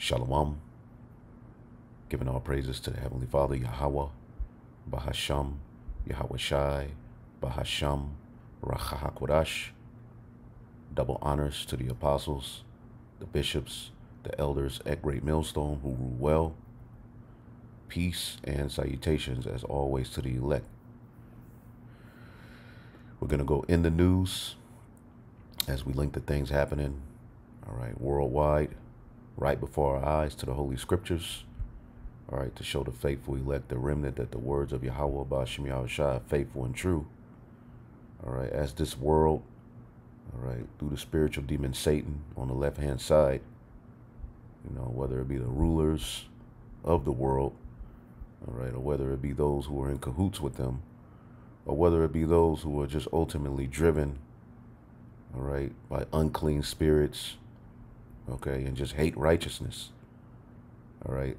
Shalom. Giving all praises to the Heavenly Father, Yahweh, Bahasham, Yahweh Shai, Bahasham, Rachahakodash. Double honors to the apostles, the bishops, the elders at Great Millstone who rule well. Peace and salutations as always to the elect. We're going to go in the news as we link the things happening, all right, worldwide, right before our eyes to the Holy Scriptures, all right, to show the faithful elect, the remnant, that the words of Yahweh Ba'ashem Yahushua are faithful and true, all right, as this world, all right, through the spiritual demon Satan on the left-hand side, you know, whether it be the rulers of the world, all right, or whether it be those who are in cahoots with them, or whether it be those who are just ultimately driven, all right, by unclean spirits, okay, and just hate righteousness, all right.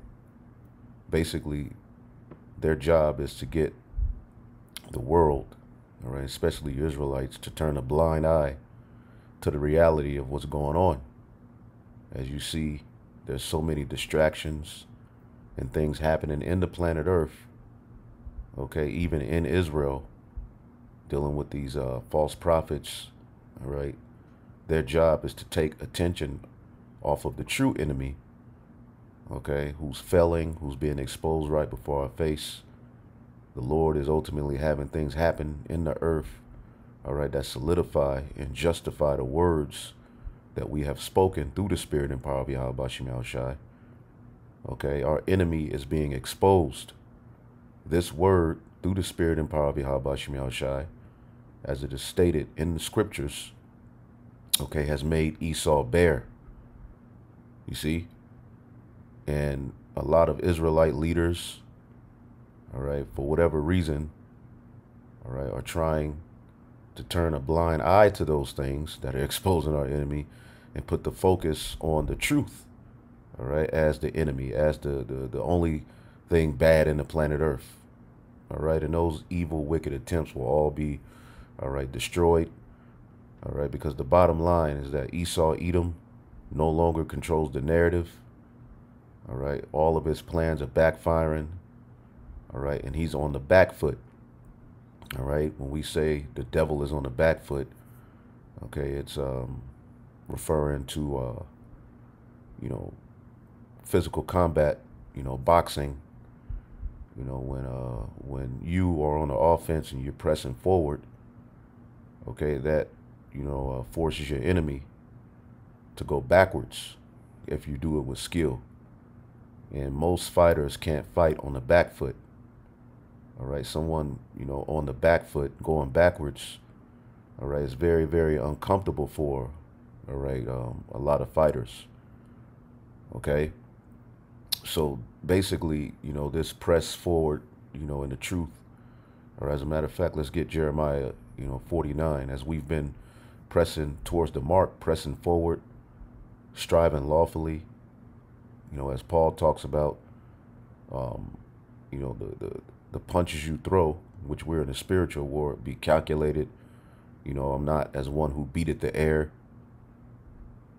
Basically, their job is to get the world, all right, especially Israelites, to turn a blind eye to the reality of what's going on. As you see, there's so many distractions and things happening in the planet Earth, okay, even in Israel, dealing with these false prophets, all right. Their job is to take attention off of the true enemy, okay, who's failing, who's being exposed right before our face. The Lord is ultimately having things happen in the earth, all right, that solidify and justify the words that we have spoken through the Spirit and power of Yahweh Ba'ashem Yahushua. Okay, our enemy is being exposed. This word, through the Spirit and power of Yahweh Ba'ashem Yahushua, as it is stated in the Scriptures, okay, has made Esau bare. You see? And a lot of Israelite leaders, all right, for whatever reason, all right, are trying to turn a blind eye to those things that are exposing our enemy and put the focus on the truth, all right, as the enemy, as the only thing bad in the planet Earth, all right, and those evil, wicked attempts will all be, all right, destroyed, all right, because the bottom line is that Esau, Edom, no longer controls the narrative, all right, all of his plans are backfiring, all right, and he's on the back foot, all right. When we say the devil is on the back foot, okay, it's referring to, you know, physical combat, you know, boxing, you know, when you are on the offense and you're pressing forward, okay, that, you know, forces your enemy to go backwards if you do it with skill. And most fighters can't fight on the back foot. All right, someone, you know, on the back foot going backwards, all right, is very, very uncomfortable for, all right, a lot of fighters. Okay, so basically, you know, this press forward, you know, in the truth, or as a matter of fact, let's get Jeremiah, you know, 49, as we've been pressing towards the mark, pressing forward, striving lawfully, you know, as Paul talks about, you know, the punches you throw, which we're in a spiritual war, be calculated. You know, I'm not as one who beateth the air.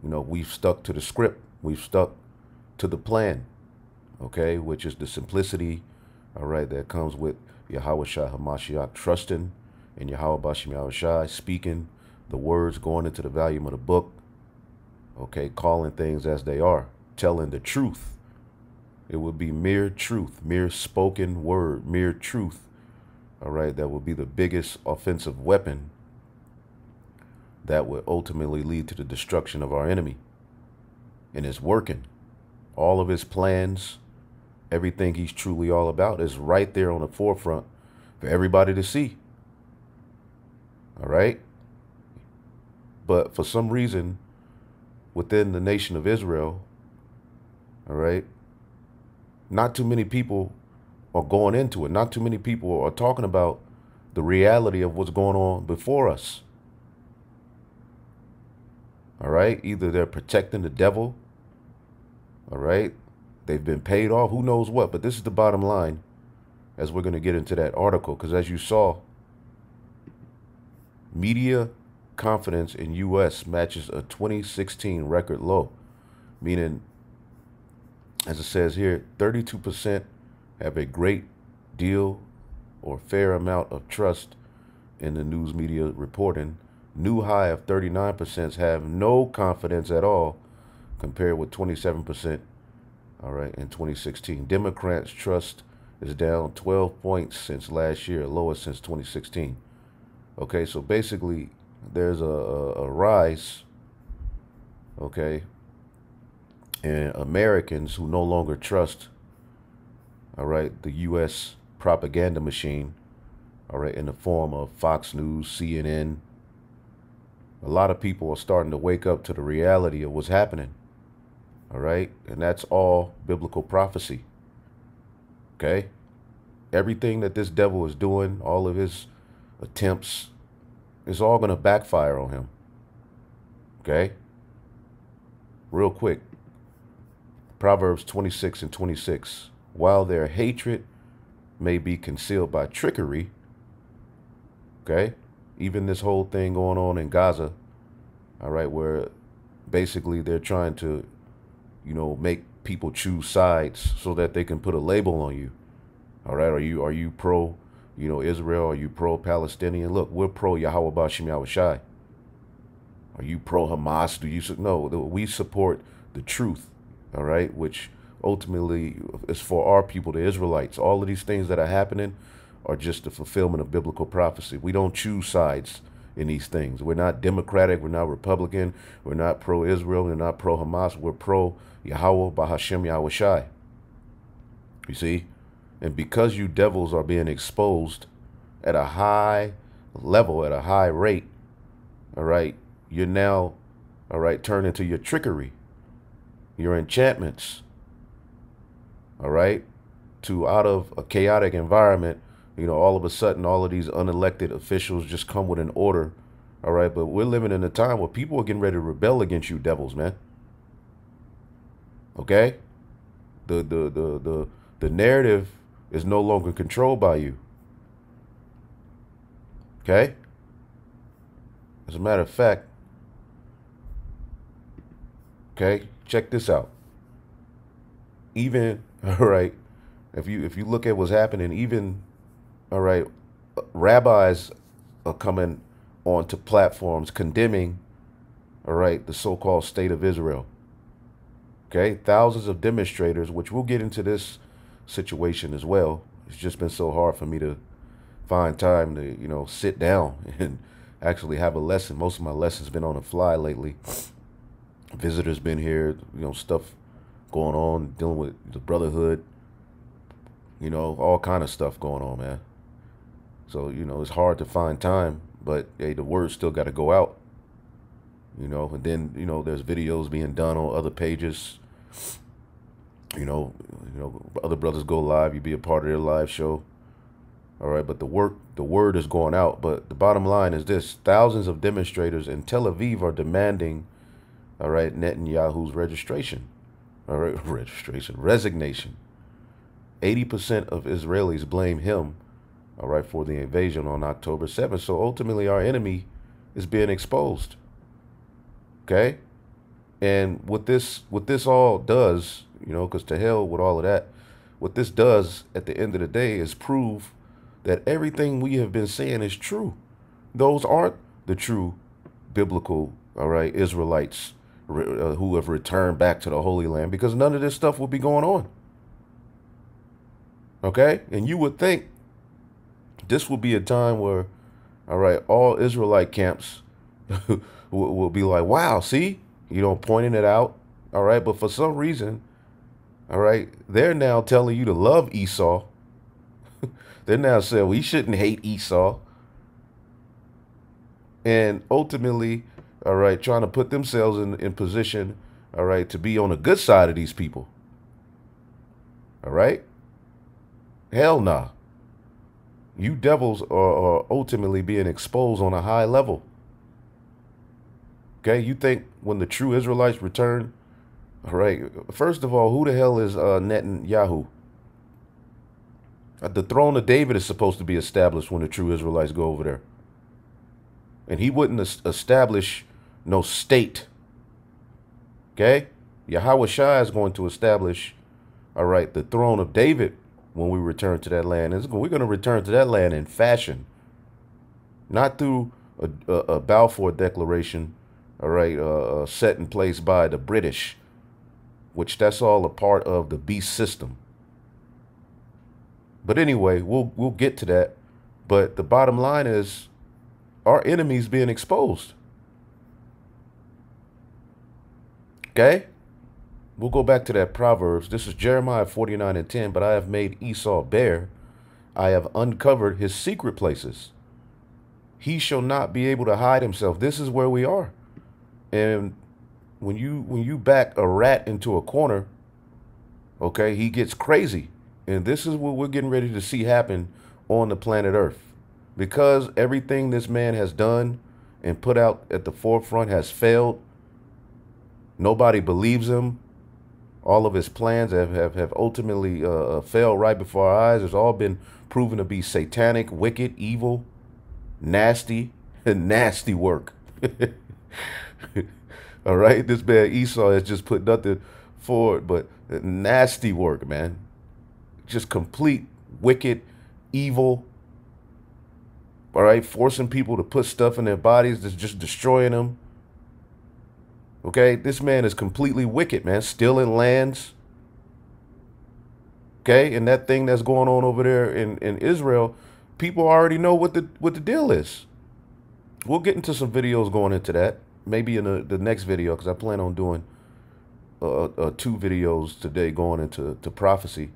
You know, we've stuck to the script. We've stuck to the plan, okay, which is the simplicity, all right, that comes with Yahweh Shai HaMashiach, trusting in Yahweh Ba'ashem Yahushua, speaking the words, going into the volume of the book, okay, calling things as they are, telling the truth. It would be mere truth, mere spoken word, mere truth, all right, that would be the biggest offensive weapon that would ultimately lead to the destruction of our enemy. And it's working. All of his plans, everything he's truly all about is right there on the forefront for everybody to see. All right? But for some reason, within the nation of Israel, all right, not too many people are going into it. Not too many people are talking about the reality of what's going on before us. All right? Either they're protecting the devil, all right? They've been paid off, who knows what. But this is the bottom line, as we're going to get into that article. Because as you saw, media confidence in U.S. matches a 2016 record low, meaning as it says here, 32% have a great deal or fair amount of trust in the news media reporting. New high of 39% have no confidence at all, compared with 27%, all right, in 2016. Democrats' trust is down 12 points since last year, lowest since 2016. Okay, so basically there's a rise, okay, in Americans who no longer trust, all right, the U.S. propaganda machine, all right, in the form of Fox News, CNN. A lot of people are starting to wake up to the reality of what's happening, all right, and that's all biblical prophecy, okay? Everything that this devil is doing, all of his attempts, is all going to backfire on him, okay? Real quick, Proverbs 26 and 26. While their hatred may be concealed by trickery, okay? Even this whole thing going on in Gaza, all right, where basically they're trying to, you know, make people choose sides so that they can put a label on you. All right, are you pro, you know, Israel? Are you pro Palestinian? Look, we're pro Yahweh Bashim Yahushai. Are you pro Hamas? No, we support the truth, all right, which ultimately is for our people, the Israelites. All of these things that are happening are just the fulfillment of biblical prophecy. We don't choose sides in these things. We're not Democratic, we're not Republican, we're not pro-Israel, we're not pro-Hamas, we're pro-Yahweh Bahashem Yahushai. You see? And because you devils are being exposed at a high level, at a high rate, all right, you're now, all right, turning to your trickery, your enchantments, all right, to out of a chaotic environment, you know, all of a sudden, all of these unelected officials just come with an order, all right, but we're living in a time where people are getting ready to rebel against you devils, man, okay? The narrative is no longer controlled by you, okay? As a matter of fact, okay, check this out. Even, all right, if you look at what's happening, even, all right, rabbis are coming onto platforms condemning, all right, the so-called state of Israel. Okay, thousands of demonstrators, which we'll get into this situation as well. It's just been so hard for me to find time to, you know, sit down and actually have a lesson. Most of my lessons been on the fly lately. Visitors been here, you know, stuff going on, dealing with the brotherhood, you know, all kind of stuff going on, man. So, you know, it's hard to find time, but hey, the word still got to go out, you know, and then, you know, there's videos being done on other pages, you know, other brothers go live, you be a part of their live show. All right, but the word is going out. But the bottom line is this: thousands of demonstrators in Tel Aviv are demanding, all right, Netanyahu's resignation. 80% of Israelis blame him, all right, for the invasion on October 7th. So ultimately, our enemy is being exposed. Okay, and what this all does, you know, because to hell with all of that, what this does at the end of the day is prove that everything we have been saying is true. Those aren't the true biblical, all right, Israelites who have returned back to the Holy Land, because none of this stuff will be going on. Okay? And you would think this will be a time where, all right, all Israelite camps will be like, wow, see, you know, pointing it out. All right. But for some reason, all right, they're now telling you to love Esau. They're now saying we shouldn't hate Esau. And ultimately, all right, trying to put themselves in position, all right, to be on the good side of these people. All right? Hell nah. You devils are ultimately being exposed on a high level. Okay? You think when the true Israelites return, all right, first of all, who the hell is Netanyahu? The throne of David is supposed to be established when the true Israelites go over there. And he wouldn't establish no state. Okay? Yahweh Shai is going to establish, all right, the throne of David when we return to that land. We're going to return to that land in fashion, not through a Balfour Declaration, all right, set in place by the British, which that's all a part of the beast system. But anyway, we'll get to that. But the bottom line is our enemies being exposed. Okay? We'll go back to that Proverbs. This is Jeremiah 49:10. But I have made Esau bare. I have uncovered his secret places. He shall not be able to hide himself. This is where we are. And when you back a rat into a corner, okay, he gets crazy. And this is what we're getting ready to see happen on the planet Earth. Because everything this man has done and put out at the forefront has failed. Nobody believes him. All of his plans have ultimately failed right before our eyes. It's all been proven to be satanic, wicked, evil, nasty, and nasty work. All right, this man Esau has just put nothing forward but nasty work, man. Just complete wicked, evil. All right, forcing people to put stuff in their bodies that's just destroying them. Okay, this man is completely wicked, man. Stealing lands. Okay, and that thing that's going on over there in Israel, people already know what the deal is. We'll get into some videos going into that. Maybe in the next video, because I plan on doing 2 videos today going into prophecy.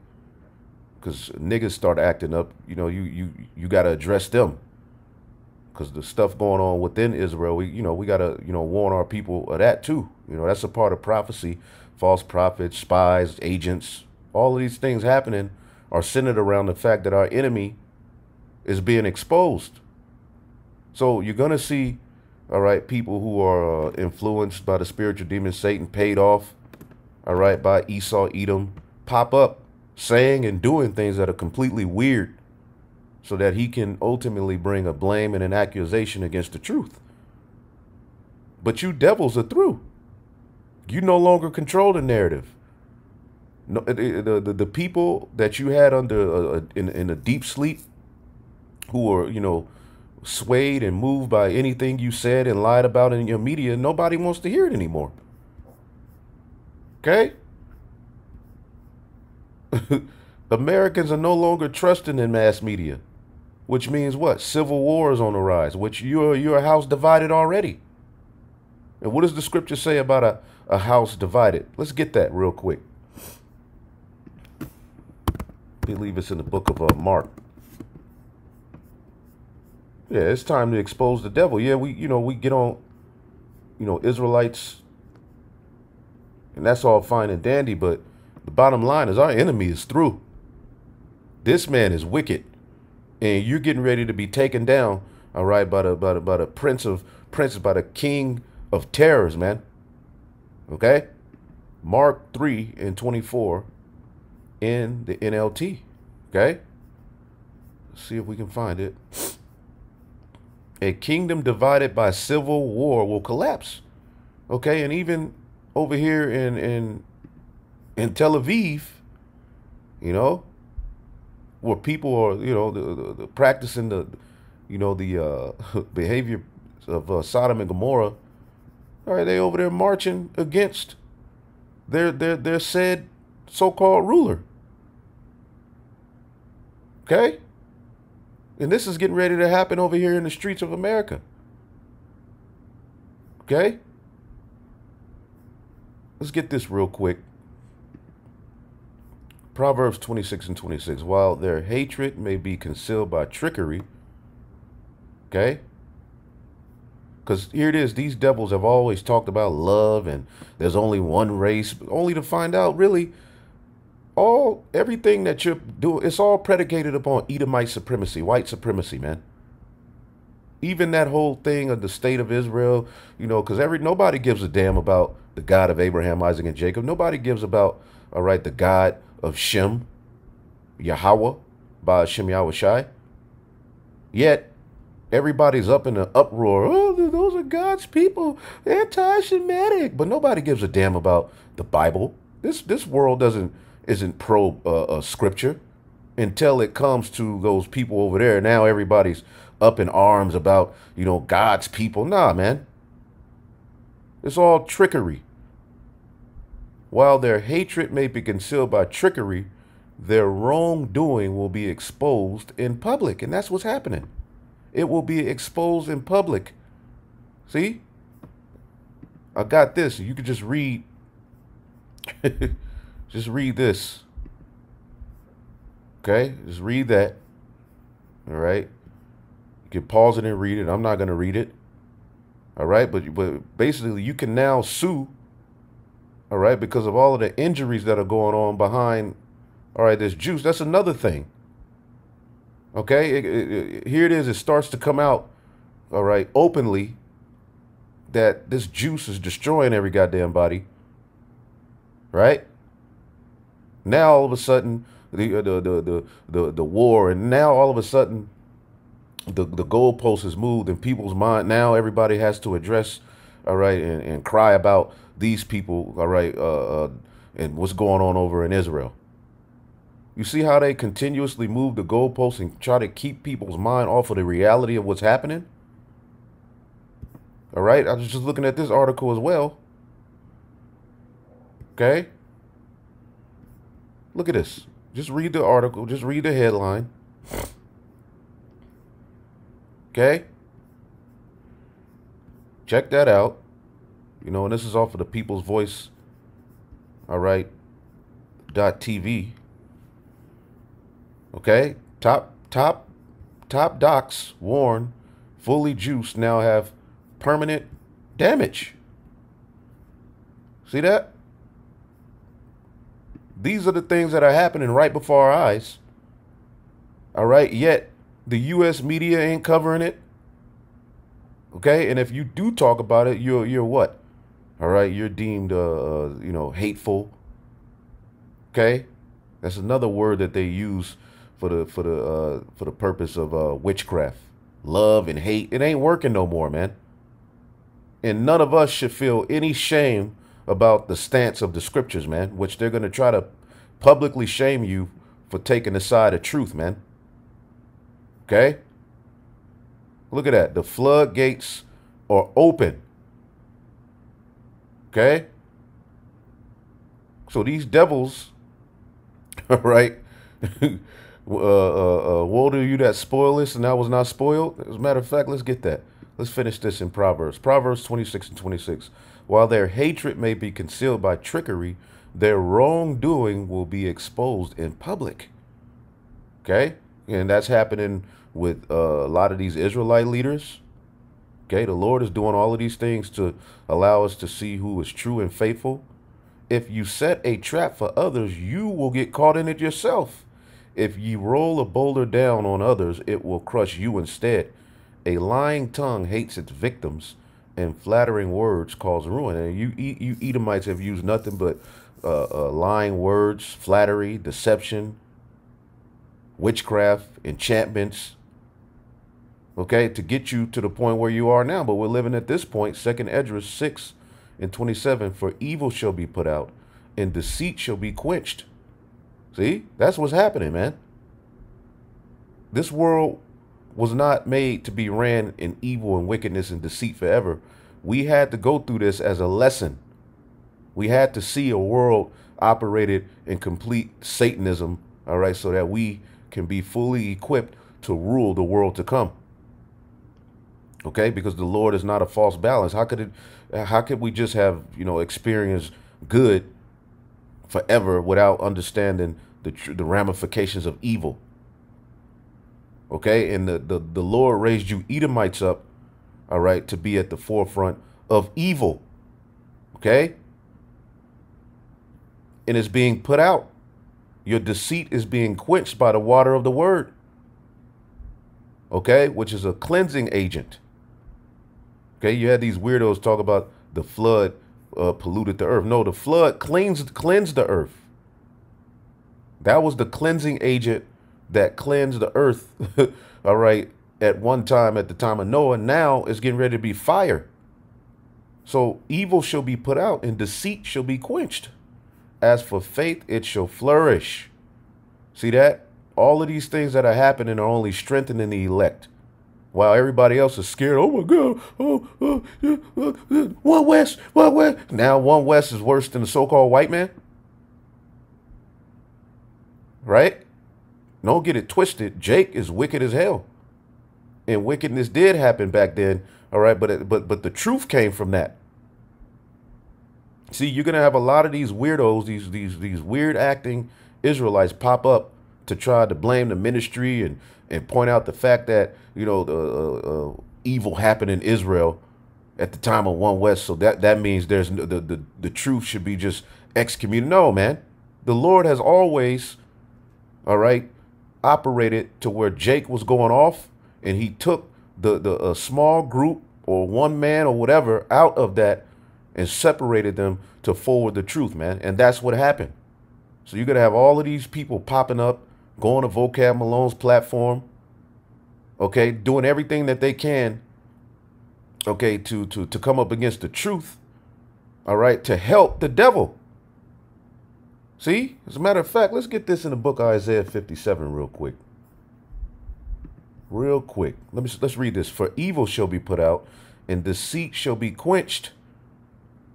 Because niggas start acting up, you know, you got to address them. Because the stuff going on within Israel, we got to, warn our people of that too. That's a part of prophecy. False prophets, spies, agents, all of these things happening are centered around the fact that our enemy is being exposed. So you're going to see, all right, people who are influenced by the spiritual demon Satan, paid off, all right, by Esau, Edom, pop up saying and doing things that are completely weird so that he can ultimately bring a blame and an accusation against the truth. But you devils are through. You no longer control the narrative. No, the people that you had under in a deep sleep who are, swayed and moved by anything you said and lied about in your media, nobody wants to hear it anymore. Okay? Americans are no longer trusting in mass media, which means what? Civil war is on the rise, which you're a house divided already. And what does the scripture say about a house divided? Let's get that real quick. I believe it's in the book of Mark. Yeah, it's time to expose the devil. Yeah, we get on, Israelites, and that's all fine and dandy, but the bottom line is our enemy is through. This man is wicked, and you're getting ready to be taken down, all right, by the prince, by the king of terrors, man. Okay? Mark 3:24 in the NLT. Okay? Let's see if we can find it. A kingdom divided by civil war will collapse. Okay, and even over here in Tel Aviv, where people are, the practicing the behavior of Sodom and Gomorrah. All right, they over there marching against their said so-called ruler. Okay? And this is getting ready to happen over here in the streets of America. Okay? Let's get this real quick. Proverbs 26:26. While their hatred may be concealed by trickery. Okay? Because here it is. These devils have always talked about love and there's only one race, only to find out really everything that you're doing, it's all predicated upon Edomite supremacy, white supremacy, man. Even that whole thing of the state of Israel, because nobody gives a damn about the God of Abraham, Isaac, and Jacob. Nobody gives about, all right, the God of Shem, Yahweh, by Shem Yahushai. Yet, everybody's up in an uproar. Oh, those are God's people, anti-Semitic. But nobody gives a damn about the Bible. This world doesn't, isn't pro scripture until it comes to those people over there. Now everybody's up in arms about, you know, God's people. Nah, man. It's all trickery. While their hatred may be concealed by trickery, their wrongdoing will be exposed in public. And that's what's happening. It will be exposed in public. See? I got this. You could just read. Just read this. Okay? Just read that. All right? You can pause it and read it. I'm not going to read it. All right? But basically, you can now sue. All right? Because of all of the injuries that are going on behind, all right, this juice. That's another thing. Okay? Here it is. It starts to come out, all right, openly, that this juice is destroying every goddamn body. Right? Now all of a sudden the war, and now all of a sudden the goalpost is moved in people's mind. Now everybody has to address, all right, and cry about these people, all right, and what's going on over in Israel. You see how they continuously move the goalposts and try to keep people's mind off of the reality of what's happening? All right, I was just looking at this article as well. Okay? Look at this. Just read the article. Just read the headline. Okay? Check that out. You know, and this is off of the People's Voice, all right, .tv. Okay? Top docs warn fully juiced now have permanent damage. See that? These are the things that are happening right before our eyes. All right. Yet the U.S. media ain't covering it. OK, and if you do talk about it, you're what? All right. You're deemed, you know, hateful. OK, that's another word that they use for the purpose of witchcraft, love and hate. It ain't working no more, man. And none of us should feel any shame about the stance of the scriptures, man, which they're going to try to publicly shame you for taking the side of truth, man. Okay? Look at that. The floodgates are open. Okay? So these devils, all right, woe to you that spoil this and I was not spoiled. As a matter of fact, let's get that. Let's finish this in Proverbs. Proverbs 26 and 26. While their hatred may be concealed by trickery, their wrongdoing will be exposed in public. Okay? And that's happening with a lot of these Israelite leaders. Okay? The Lord is doing all of these things to allow us to see who is true and faithful. If you set a trap for others, you will get caught in it yourself. If you roll a boulder down on others, it will crush you instead. A lying tongue hates its victims, and flattering words cause ruin. And you Edomites have used nothing but lying words, flattery, deception, witchcraft, enchantments, okay, to get you to the point where you are now. But we're living at this point, 2nd Esdras 6 and 27, for evil shall be put out, and deceit shall be quenched. See, that's what's happening, man. This world was not made to be ran in evil and wickedness and deceit forever. We had to go through this as a lesson. We had to see a world operated in complete Satanism, all right, so that we can be fully equipped to rule the world to come. Okay, because the Lord is not a false balance. How could we just have, you know, experienced good forever without understanding the ramifications of evil? Okay, and the Lord raised you Edomites up, all right, to be at the forefront of evil. Okay? And it's being put out. Your deceit is being quenched by the water of the word. Okay, which is a cleansing agent. Okay, you had these weirdos talk about the flood polluted the earth. No, the flood cleansed the earth. That was the cleansing agent that cleansed the earth, all right, at one time, at the time of Noah. Now it's getting ready to be fire. So evil shall be put out and deceit shall be quenched. As for faith, it shall flourish. See that? All of these things that are happening are only strengthening the elect. While everybody else is scared, oh my God, One West, One West. Now One West is worse than the so-called white man. Right? Don't get it twisted. Jake is wicked as hell. And wickedness did happen back then. All right, but the truth came from that. See, you're gonna have a lot of these weirdos, these weird acting Israelites pop up to try to blame the ministry and point out the fact that, you know, the evil happened in Israel at the time of One West. So that means there's the truth should be just excommunicated. No, man. The Lord has always, all right, operated to where Jake was going off, and he took the small group or one man or whatever out of that and separated them to forward the truth, man. And that's what happened. So you're going to have all of these people popping up, going to Vocab Malone's platform, okay, doing everything that they can, okay, to come up against the truth, all right, to help the devil. See, as a matter of fact, let's get this in the book of Isaiah 57 real quick. Real quick. Let's read this. For evil shall be put out, and deceit shall be quenched.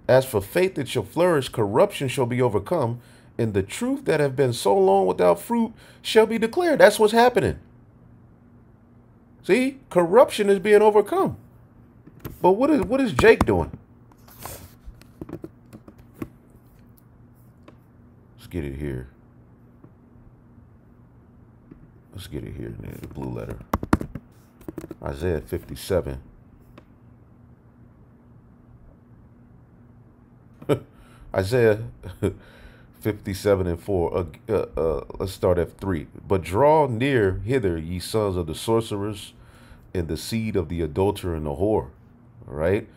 As for faith, it shall flourish. Corruption shall be overcome, and the truth that have been so long without fruit shall be declared. That's what's happening. See, corruption is being overcome. But what is Jake doing? Let's get it here. Let's get it here in the blue letter. Isaiah 57. Isaiah 57 and 4. Let's start at 3. But draw near hither, ye sons of the sorcerers, and the seed of the adulterer and the whore. All right,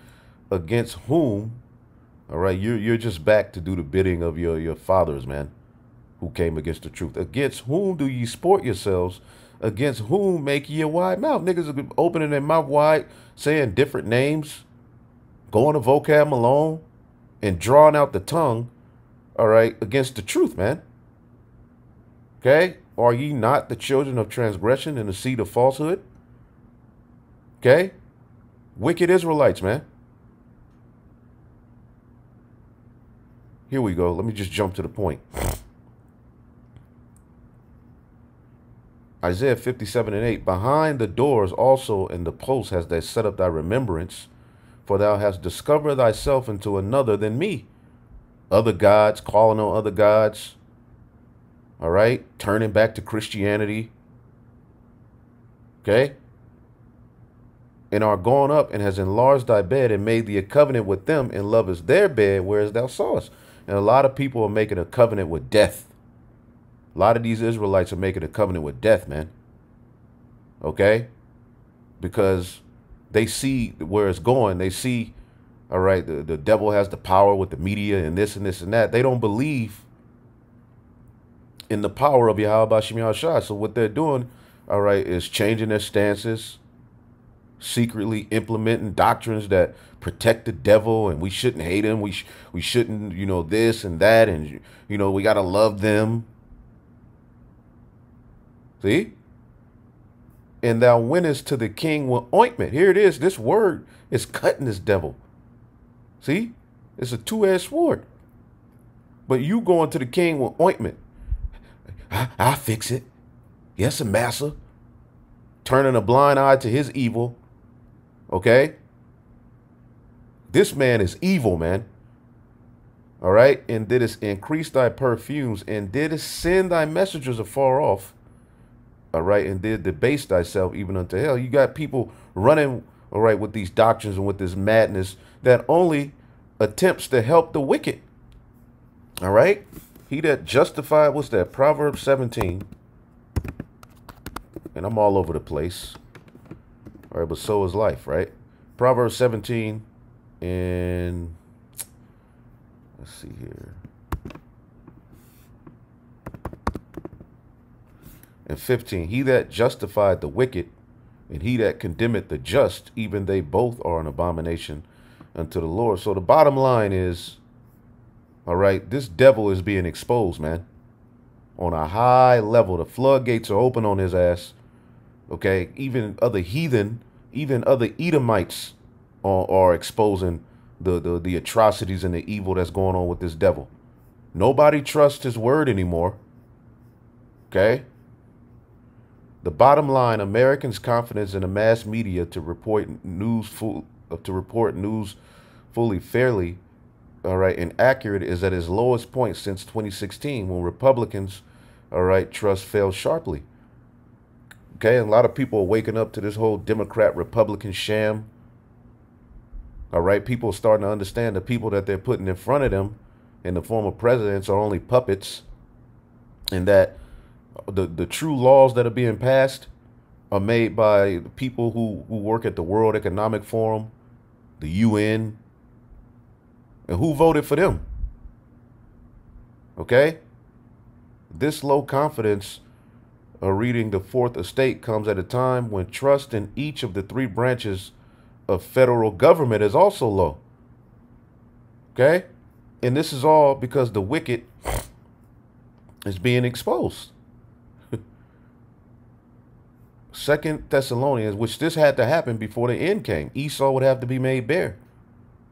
against whom, all right, you're just back to do the bidding of your fathers, man, who came against the truth. Against whom do ye sport yourselves? Against whom make ye a wide mouth? Niggas are opening their mouth wide, saying different names, going to Vocab Malone, and drawing out the tongue, all right, against the truth, man. Okay? Are ye not the children of transgression and the seed of falsehood? Okay? Wicked Israelites, man. Here we go. Let me just jump to the point. Isaiah 57 and 8. Behind the doors also and the posts has they set up thy remembrance, for thou hast discovered thyself into another than me. Other gods, calling on other gods. All right? Turning back to Christianity. Okay? And are gone up and has enlarged thy bed and made thee a covenant with them and lovest their bed, whereas thou sawest. And a lot of people are making a covenant with death. A lot of these Israelites are making a covenant with death, man. Okay? Because they see where it's going. They see, all right, the devil has the power with the media and this and this and that. They don't believe in the power of Yahweh Shem Yahshua. So what they're doing, all right, is changing their stances, secretly implementing doctrines that protect the devil, and we shouldn't hate him. We shouldn't, you know, this and that, and, you know, we got to love them. See? And thou winnest to the king with ointment. Here it is. This word is cutting this devil. See? It's a two-edged sword. But you going to the king with ointment. I'll fix it. Yes, massa. Turning a blind eye to his evil. Okay? This man is evil, man. All right? And didst increase thy perfumes, and didst send thy messengers afar off. All right? And did debase thyself even unto hell. You got people running, all right, with these doctrines and with this madness that only attempts to help the wicked. All right? He that justified, what's that? Proverbs 17. And I'm all over the place. All right, but so is life, right? Proverbs 17 and let's see here. And 15. He that justified the wicked and he that condemneth the just, even they both are an abomination unto the Lord. So the bottom line is, All right. This devil is being exposed, man. On a high level. The floodgates are open on his ass. Okay. Even other heathen, even other Edomites are exposing the atrocities and the evil that's going on with this devil. Nobody trusts his word anymore. Okay. The bottom line, Americans' confidence in the mass media to report news fully, fairly, all right, and accurate is at its lowest point since 2016, when Republicans, all right, trust fell sharply. Okay, and a lot of people are waking up to this whole Democrat-Republican sham. All right, people are starting to understand the people that they're putting in front of them in the form of presidents are only puppets, and that the true laws that are being passed are made by the people who work at the World Economic Forum, the UN, and who voted for them. Okay? This low confidence of reading the Fourth Estate comes at a time when trust in each of the three branches of federal government is also low. Okay? And this is all because the wicked is being exposed. Second Thessalonians, which this had to happen before the end came. Esau would have to be made bare.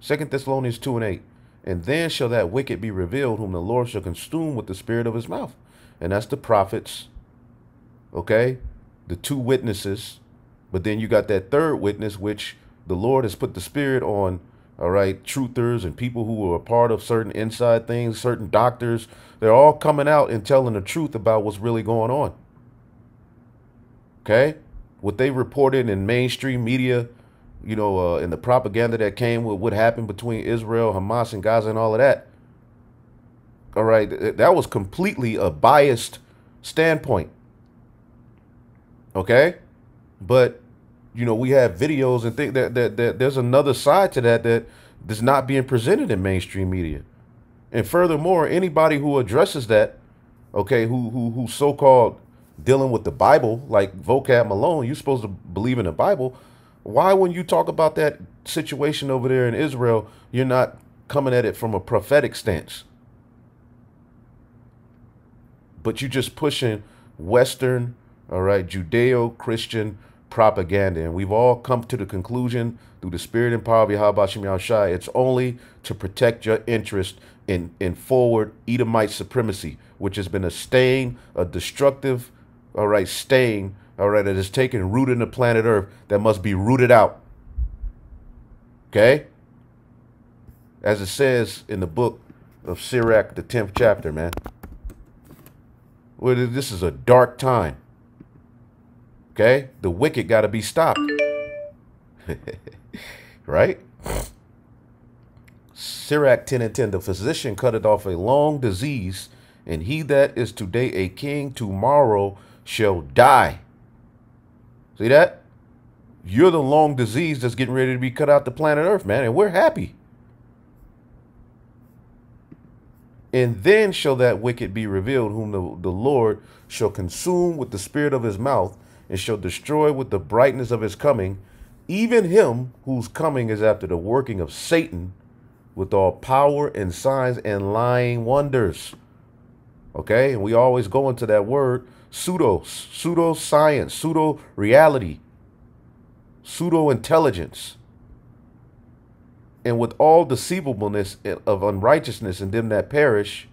Second Thessalonians 2:8. And then shall that wicked be revealed, whom the Lord shall consume with the spirit of his mouth. And that's the prophets. Okay? The two witnesses. But then you got that third witness, which the Lord has put the spirit on, all right, truthers and people who are a part of certain inside things, certain doctors. They're all coming out and telling the truth about what's really going on. Okay, what they reported in mainstream media, you know, and the propaganda that came with what happened between Israel, Hamas, and Gaza and all of that. All right, that was completely a biased standpoint. Okay, but you know, we have videos and think that there's another side to that that's not being presented in mainstream media. And furthermore, anybody who addresses that, okay, who so-called dealing with the Bible, like Vocab Malone, you're supposed to believe in the Bible. Why, when you talk about that situation over there in Israel, you're not coming at it from a prophetic stance? But you're just pushing Western, all right, Judeo-Christian propaganda. And we've all come to the conclusion through the spirit and power of Yahweh Shem Yahushai, it's only to protect your interest in forward Edomite supremacy, which has been a stain, a destructive, all right, stain, all right, that has taken root in the planet Earth that must be rooted out. Okay? As it says in the book of Sirach, the 10th chapter, man. Well, this is a dark time. Okay? The wicked got to be stopped. Right? Sirach 10:10, the physician cutteth off a long disease, and he that is today a king, tomorrow shall die. See that? You're the long disease that's getting ready to be cut out the planet Earth, man, and we're happy. And then shall that wicked be revealed, whom the Lord shall consume with the spirit of his mouth, and shall destroy with the brightness of his coming, even him whose coming is after the working of Satan, with all power and signs and lying wonders. Okay, and we always go into that word, pseudo-science, pseudo-reality, pseudo-intelligence. And with all deceivableness of unrighteousness in them that perish,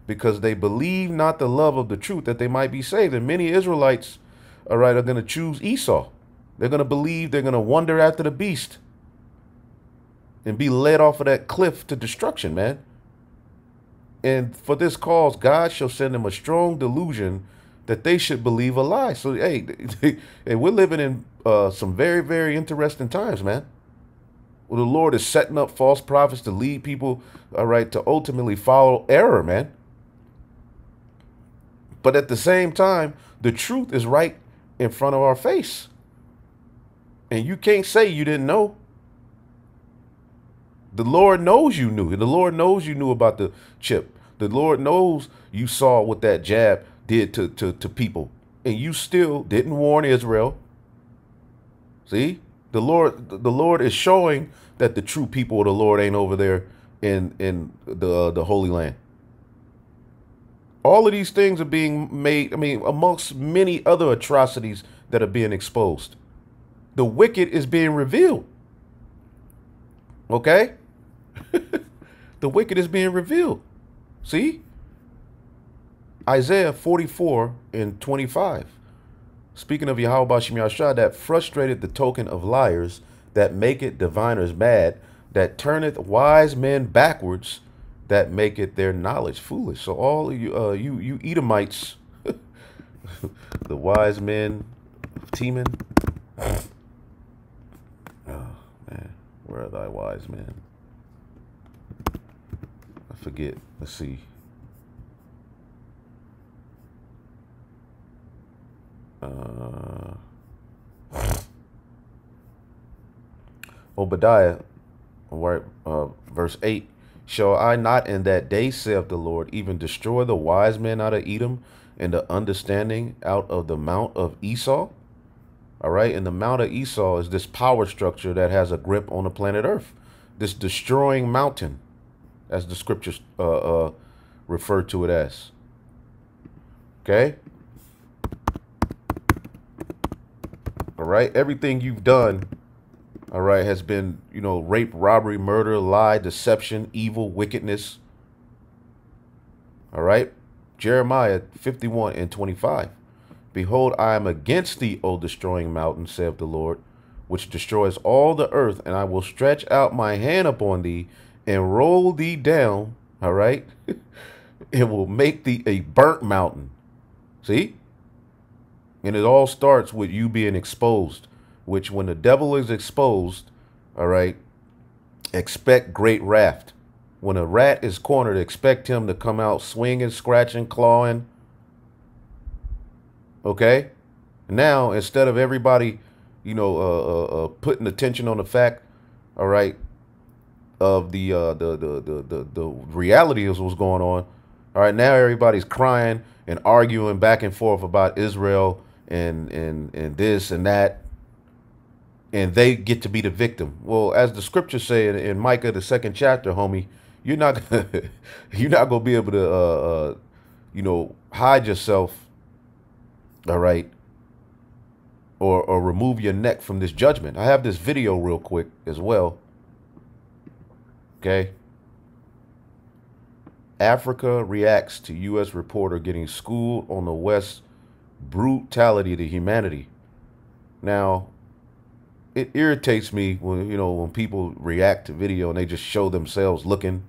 because they believe not the love of the truth, that they might be saved. And many Israelites, all right, are going to choose Esau. They're going to believe, they're going to wander after the beast and be led off of that cliff to destruction, man. And for this cause, God shall send them a strong delusion that they should believe a lie. So, hey, and we're living in some very, very interesting times, man. Well, the Lord is setting up false prophets to lead people, all right, to ultimately follow error, man. But at the same time, the truth is right in front of our face. And you can't say you didn't know. The Lord knows you knew. The Lord knows you knew about the chip. The Lord knows you saw what that jab did to people. And you still didn't warn Israel. See? The Lord is showing that the true people of the Lord ain't over there, in the Holy Land. All of these things are being made, I mean, amongst many other atrocities that are being exposed. The wicked is being revealed. Okay? The wicked is being revealed. See? Isaiah 44 and 25. Speaking of Yahweh Bashim Yahshua, that frustrated the token of liars, that maketh diviners mad, that turneth wise men backwards, that maketh their knowledge foolish. So all you you Edomites, the wise men of Teman. Oh man, where are thy wise men? I forget. Let's see. Obadiah, right, verse 8. Shall I not in that day, saith the Lord, even destroy the wise men out of Edom, and the understanding out of the mount of Esau? All right, and the mount of Esau is this power structure that has a grip on the planet Earth. This destroying mountain, as the scriptures refer to it as. Okay? All right, everything you've done, all right, has been, you know, rape, robbery, murder, lie, deception, evil, wickedness. All right, Jeremiah 51 and 25. Behold, I am against thee, O destroying mountain, saith the Lord, which destroys all the earth, and I will stretch out my hand upon thee and roll thee down. All right, it will make thee a burnt mountain. See? And it all starts with you being exposed, which when the devil is exposed, all right, expect great wrath. When a rat is cornered, expect him to come out swinging, scratching, clawing. Okay? Now, instead of everybody, you know, putting attention on the fact, all right, of the reality of what's going on, all right, now everybody's crying and arguing back and forth about Israel and this and that, and they get to be the victim. Well, as the scriptures say in Micah, the 2nd chapter, homie, you're not you're not gonna be able to you know, hide yourself, all right, or remove your neck from this judgment. I have this video real quick as well. Okay. Africa reacts to U.S. reporter getting schooled on the West's brutality to humanity. Now, it irritates me when, you know, when people react to video and they just show themselves looking,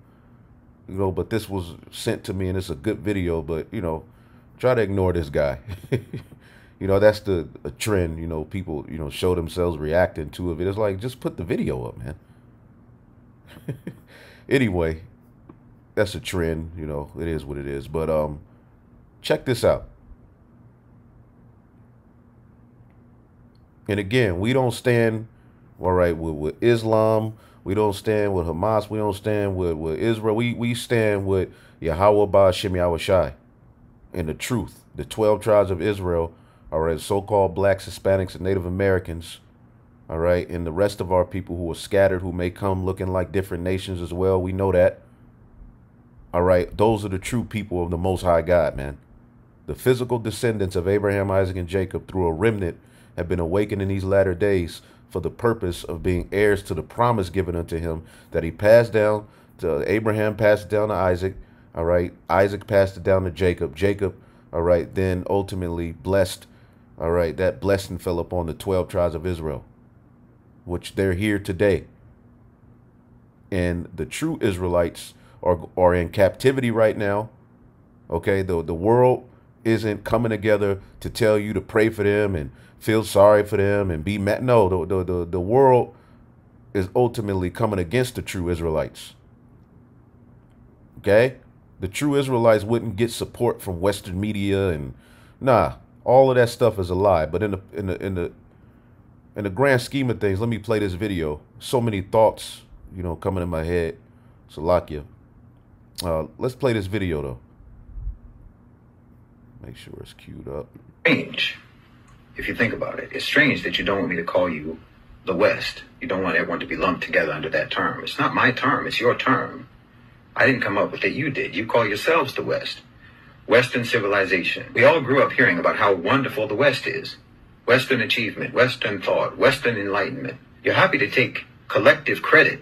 you know, but this was sent to me and it's a good video, but, you know, try to ignore this guy. You know, that's a trend, you know, people, you know, show themselves reacting to it. It's like, just put the video up, man. Anyway, that's a trend, you know, it is what it is. But check this out. And again, we don't stand, all right, with Islam. We don't stand with Hamas. We don't stand with Israel. We stand with Yahweh Ba'ashem Yahushai and the truth. The 12 tribes of Israel, all right, so-called blacks, Hispanics, and Native Americans, all right, and the rest of our people who are scattered, who may come looking like different nations as well. We know that. All right, those are the true people of the Most High God, man. The physical descendants of Abraham, Isaac, and Jacob through a remnant have been awakened in these latter days for the purpose of being heirs to the promise given unto him that he passed down to Abraham, passed it down to Isaac, all right. Isaac passed it down to Jacob. Jacob, all right, then ultimately blessed, all right, that blessing fell upon the 12 tribes of Israel, which they're here today. And the true Israelites are in captivity right now. Okay, the world isn't coming together to tell you to pray for them and feel sorry for them and be mad. No, the world is ultimately coming against the true Israelites. Okay, the true Israelites wouldn't get support from Western media, and nah, all of that stuff is a lie. But in the grand scheme of things, let me play this video. So many thoughts, you know, coming in my head. Salakia. Let's play this video though. Make sure it's queued up. Strange, if you think about it. It's strange that you don't want me to call you the West. You don't want everyone to be lumped together under that term. It's not my term, it's your term. I didn't come up with it, you did. You call yourselves the West. Western civilization. We all grew up hearing about how wonderful the West is. Western achievement, Western thought, Western enlightenment. You're happy to take collective credit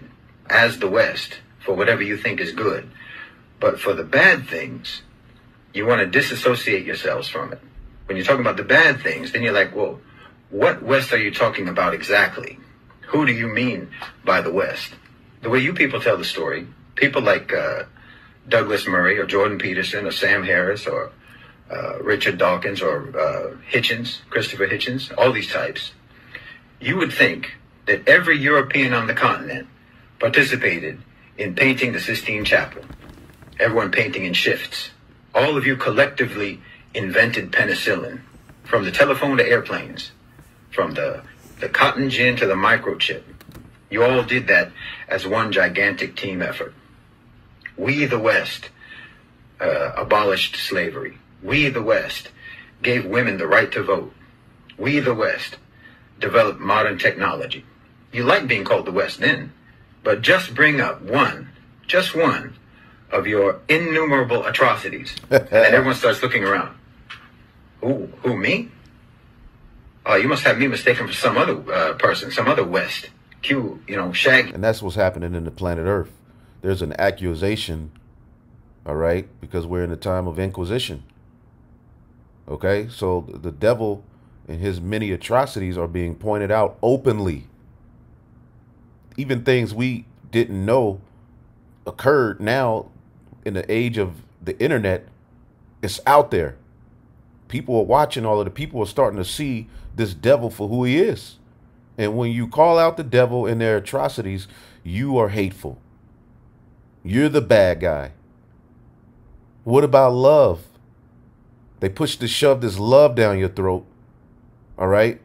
as the West for whatever you think is good. But for the bad things, you want to disassociate yourselves from it. When you're talking about the bad things, then you're like, well, what West are you talking about exactly? Who do you mean by the West? The way you people tell the story, people like Douglas Murray or Jordan Peterson or Sam Harris or Richard Dawkins or Hitchens, Christopher Hitchens, all these types, you would think that every European on the continent participated in painting the Sistine Chapel. Everyone painting in shifts. All of you collectively invented penicillin, from the telephone to airplanes, from the cotton gin to the microchip. You all did that as one gigantic team effort. We, the West, abolished slavery. We, the West, gave women the right to vote. We, the West, developed modern technology. You like being called the West then, but just bring up just one, of your innumerable atrocities. And then everyone starts looking around. Who, me? Oh, you must have me mistaken for some other person, some other West. Shaggy. And that's what's happening in the planet Earth. There's an accusation, all right, because we're in the time of Inquisition. Okay, so the devil and his many atrocities are being pointed out openly. Even things we didn't know occurred now in the age of the internet. It's out there. People are watching all of it. People are starting to see this devil for who he is. And when you call out the devil and their atrocities, you are hateful. You're the bad guy. What about love? They shove this love down your throat. All right.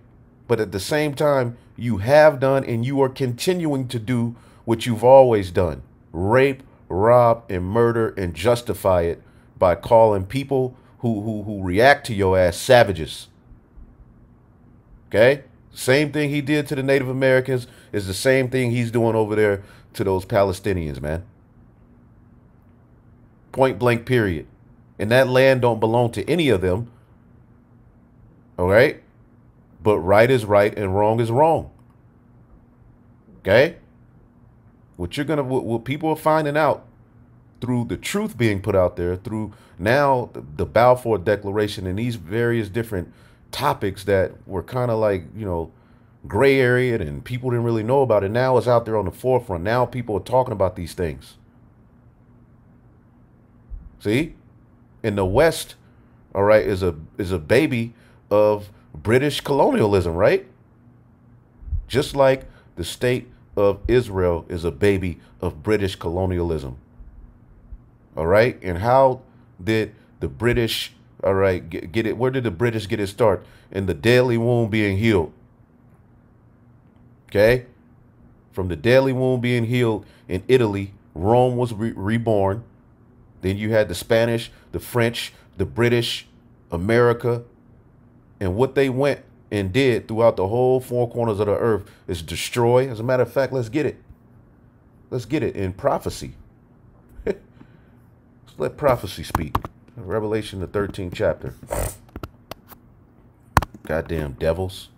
But at the same time, you have done and you are continuing to do what you've always done. Rape, rob, and murder, and justify it by calling people who react to your ass savages. Okay? Same thing he did to the Native Americans is the same thing he's doing over there to those Palestinians, man. Point blank, period. And that land don't belong to any of them. All right? But right is right and wrong is wrong. Okay? What people are finding out through the truth being put out there, through now the Balfour Declaration and these various different topics that were kind of like, gray area and people didn't really know about it. Now it's out there on the forefront. Now people are talking about these things. See? And the West, all right, is a baby of British colonialism, right? Just like the state of Israel is a baby of British colonialism. All right. And how did the British, all right, get it? Where did the British get its start? In the deadly wound being healed. Okay. From the deadly wound being healed in Italy, Rome was reborn. Then you had the Spanish, the French, the British, America. And what they went and did throughout the whole four corners of the earth is destroy. As a matter of fact, let's get it. Let's get it in prophecy. Let's let prophecy speak. Revelation, the 13th chapter. Goddamn devils.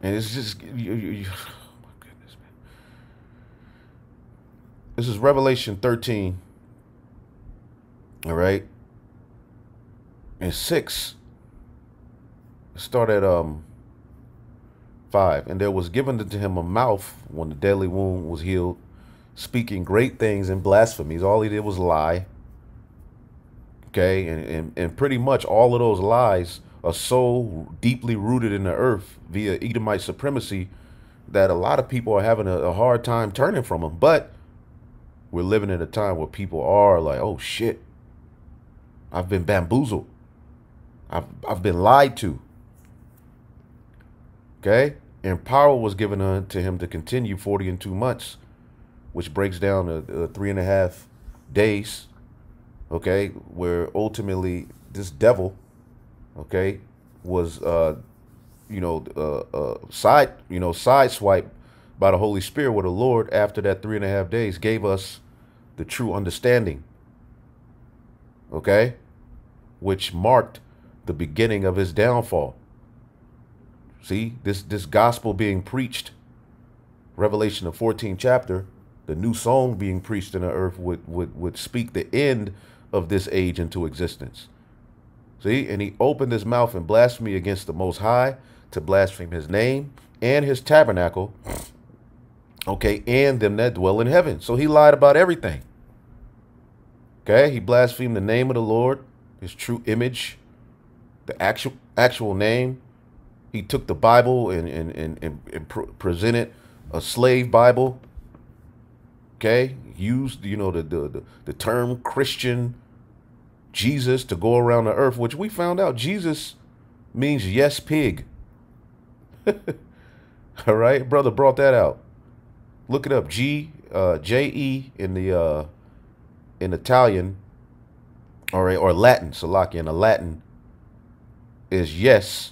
And it's just, oh my goodness, man. This is Revelation 13. All right. And 6. Start at 5. And there was given to him a mouth when the deadly wound was healed, speaking great things and blasphemies. All he did was lie. Okay, and pretty much all of those lies are so deeply rooted in the earth via Edomite supremacy that a lot of people are having a hard time turning from them. But we're living in a time where people are like, oh shit, I've been bamboozled. I've been lied to. Okay? And power was given unto him to continue 40 and 2 months, which breaks down to 3.5 days. Okay? Where ultimately this devil, okay, was, sideswiped by the Holy Spirit, where the Lord, after that 3.5 days, gave us the true understanding. Okay? Which marked the beginning of his downfall. See, this gospel being preached, Revelation, the 14th chapter, the new song being preached in the earth would speak the end of this age into existence. See, and he opened his mouth in blasphemy against the Most High, to blaspheme his name and his tabernacle, okay, and them that dwell in heaven. So he lied about everything. Okay, he blasphemed the name of the Lord, his true image, the actual name. He took the Bible and presented a slave Bible. Okay, used, you know, the term Christian Jesus to go around the earth, which we found out Jesus means yes pig. All right, brother brought that out. Look it up. J-E in the in Italian, all right, or Latin, Salakia, in the Latin is yes.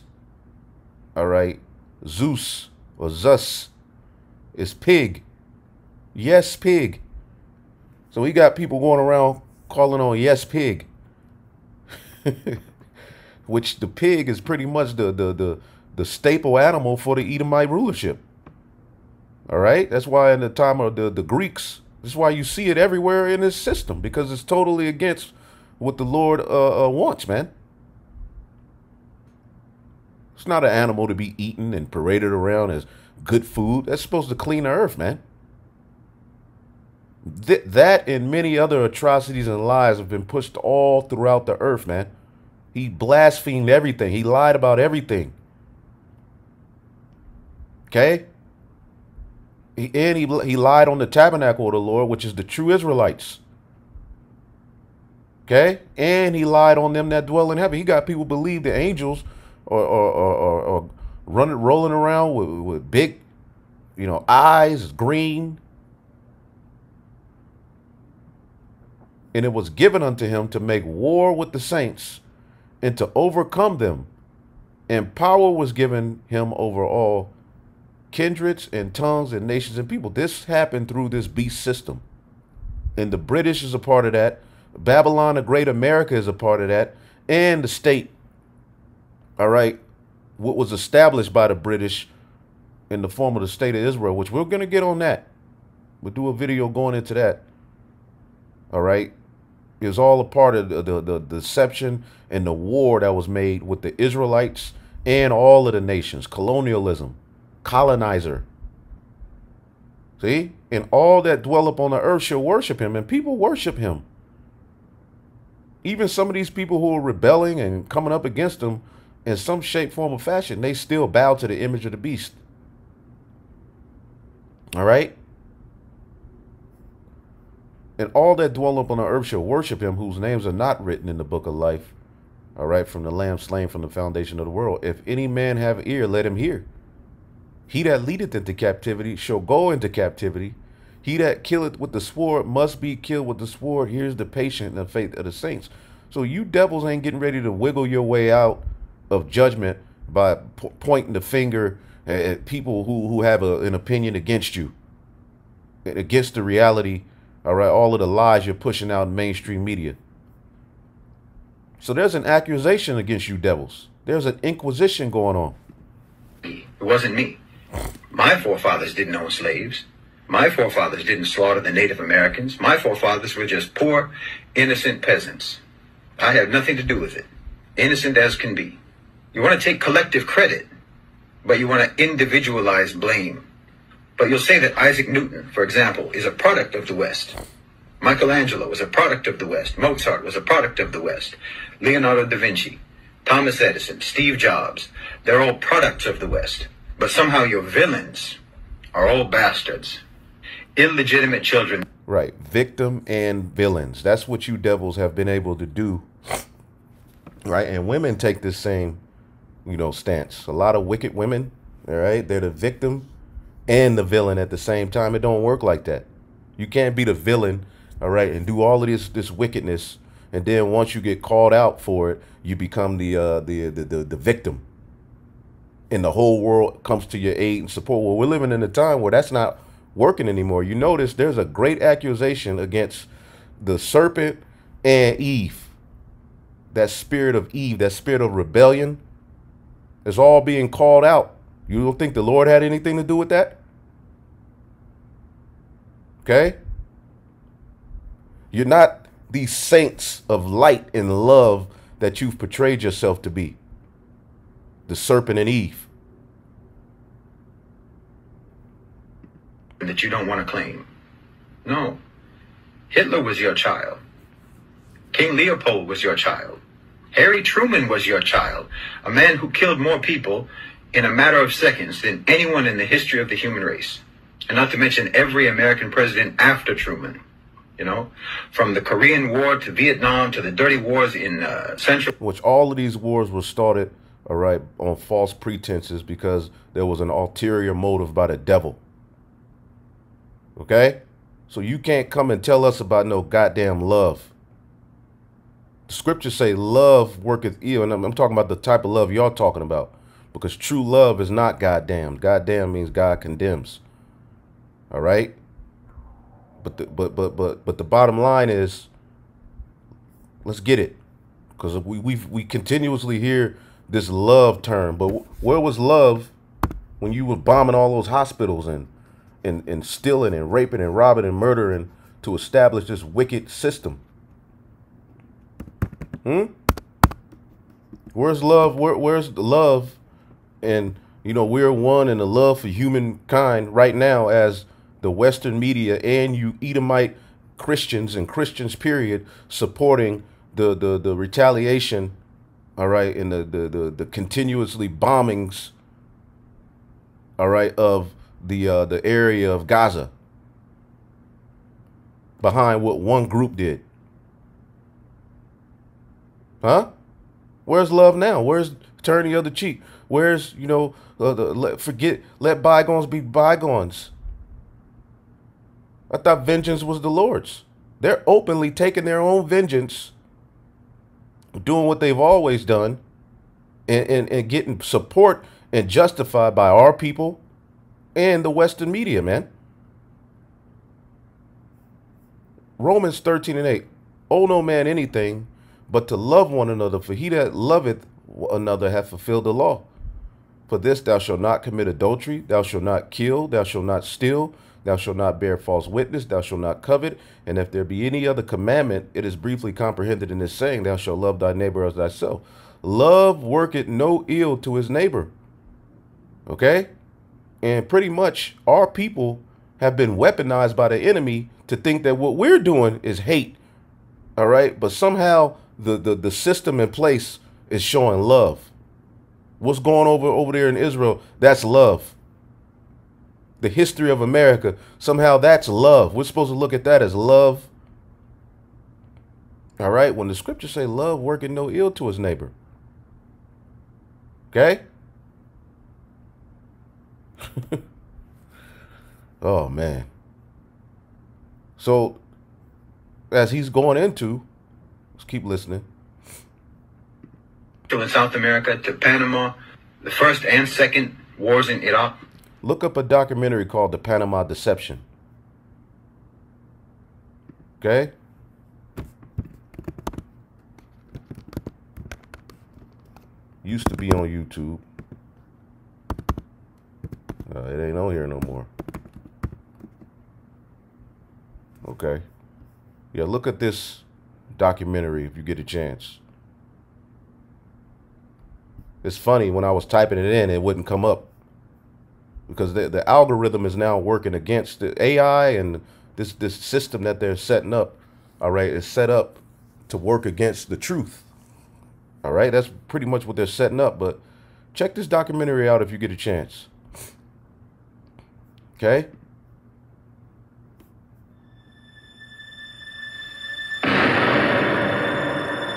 All right, Zeus or Zus is pig. Yes pig. So we got people going around calling on yes pig. Which the pig is pretty much the staple animal for the Edomite rulership. All right, that's why in the time of the Greeks, that's why you see it everywhere in this system, because it's totally against what the Lord wants, man. It's not an animal to be eaten and paraded around as good food. That's supposed to clean the earth, man. That and many other atrocities and lies have been pushed all throughout the earth, man. He blasphemed everything. He lied about everything. Okay? He lied on the tabernacle of the Lord, which is the true Israelites. Okay? And he lied on them that dwell in heaven. He got people believe the angels are rolling around with big, you know, eyes, green. And it was given unto him to make war with the saints and to overcome them. And power was given him over all kindreds and tongues and nations and people. This happened through this beast system. And the British is a part of that. Babylon, the Great America, is a part of that. And the state, all right, what was established by the British in the form of the state of Israel, which we're going to get on that. We'll do a video going into that. All right. It was all a part of the deception and the war that was made with the Israelites and all of the nations. Colonialism, colonizer. See? And all that dwell upon the earth shall worship him. And people worship him. Even some of these people who are rebelling and coming up against him in some shape, form, or fashion, they still bow to the image of the beast. All right? And all that dwell upon the earth shall worship him, whose names are not written in the book of life. All right, from the Lamb slain from the foundation of the world. If any man have ear, let him hear. He that leadeth into captivity shall go into captivity. He that killeth with the sword must be killed with the sword. Here's the patience and the faith of the saints. So you devils ain't getting ready to wiggle your way out of judgment by pointing the finger at people who have an opinion against you, against the reality. All right, all of the lies you're pushing out in mainstream media. So there's an accusation against you devils. There's an inquisition going on. It wasn't me. My forefathers didn't own slaves. My forefathers didn't slaughter the Native Americans. My forefathers were just poor, innocent peasants. I had nothing to do with it. Innocent as can be. You want to take collective credit, but you want to individualize blame. But you'll say that Isaac Newton, for example, is a product of the West. Michelangelo was a product of the West. Mozart was a product of the West. Leonardo da Vinci, Thomas Edison, Steve Jobs, they're all products of the West. But somehow your villains are all bastards. Illegitimate children. Right. Victim and villains. That's what you devils have been able to do. Right. And women take this same, you know, stance. A lot of wicked women. All right. They're the victim and the villain at the same time. It don't work like that. You can't be the villain, all right, and do all of this wickedness, and then once you get called out for it, you become the victim. and the whole world comes to your aid and support. Well, we're living in a time where that's not working anymore. You notice there's a great accusation against the serpent and Eve. That spirit of Eve, that spirit of rebellion is all being called out. You don't think the Lord had anything to do with that? Okay? You're not these saints of light and love that you've portrayed yourself to be. The serpent and Eve. That you don't want to claim. No. Hitler was your child. King Leopold was your child. Harry Truman was your child. A man who killed more people in a matter of seconds than anyone in the history of the human race. And not to mention every American president after Truman. You know, from the Korean War to Vietnam to the dirty wars in Central. Which all of these wars were started, all right, on false pretenses because there was an ulterior motive by the devil. Okay? So you can't come and tell us about no goddamn love. The scriptures say love worketh ill. And I'm talking about the type of love y'all talking about. Because true love is not goddamn. Goddamn means God condemns. All right? But the bottom line is, let's get it. Because we continuously hear this love term. But where was love when you were bombing all those hospitals and stealing and raping and robbing and murdering to establish this wicked system? Where's love? Where's the love? And, you know, we're one in the love for humankind right now as the Western media and you Edomite Christians and Christians, period, supporting the retaliation, all right, and the continuously bombings, all right, of the area of Gaza behind what one group did. Huh? Where's love now? Where's turn the other cheek? Where's, you know, let bygones be bygones? I thought vengeance was the Lord's. They're openly taking their own vengeance, doing what they've always done, and getting support and justified by our people and the Western media, man. Romans 13:8. Owe no man anything but to love one another, for he that loveth another hath fulfilled the law. For this thou shalt not commit adultery, thou shalt not kill, thou shalt not steal, thou shalt not bear false witness, thou shalt not covet. And if there be any other commandment, it is briefly comprehended in this saying, thou shalt love thy neighbor as thyself. Love worketh no ill to his neighbor. Okay? And pretty much our people have been weaponized by the enemy to think that what we're doing is hate. All right? But somehow the system in place is showing love. What's going over there in Israel, that's love. The history of America, somehow that's love. We're supposed to look at that as love. All right? When the scriptures say love working no ill to his neighbor. Okay? Oh, man. So, as he's going into, let's keep listening. In South America to Panama, the first and second wars in Iraq. Look up a documentary called The Panama Deception. Okay? Used to be on YouTube. It ain't on here no more. Okay. Yeah, look at this documentary if you get a chance. It's funny, when I was typing it in, it wouldn't come up. Because the algorithm is now working against the AI, and this system that they're setting up, all right, is set up to work against the truth. All right, that's pretty much what they're setting up. But check this documentary out if you get a chance. Okay?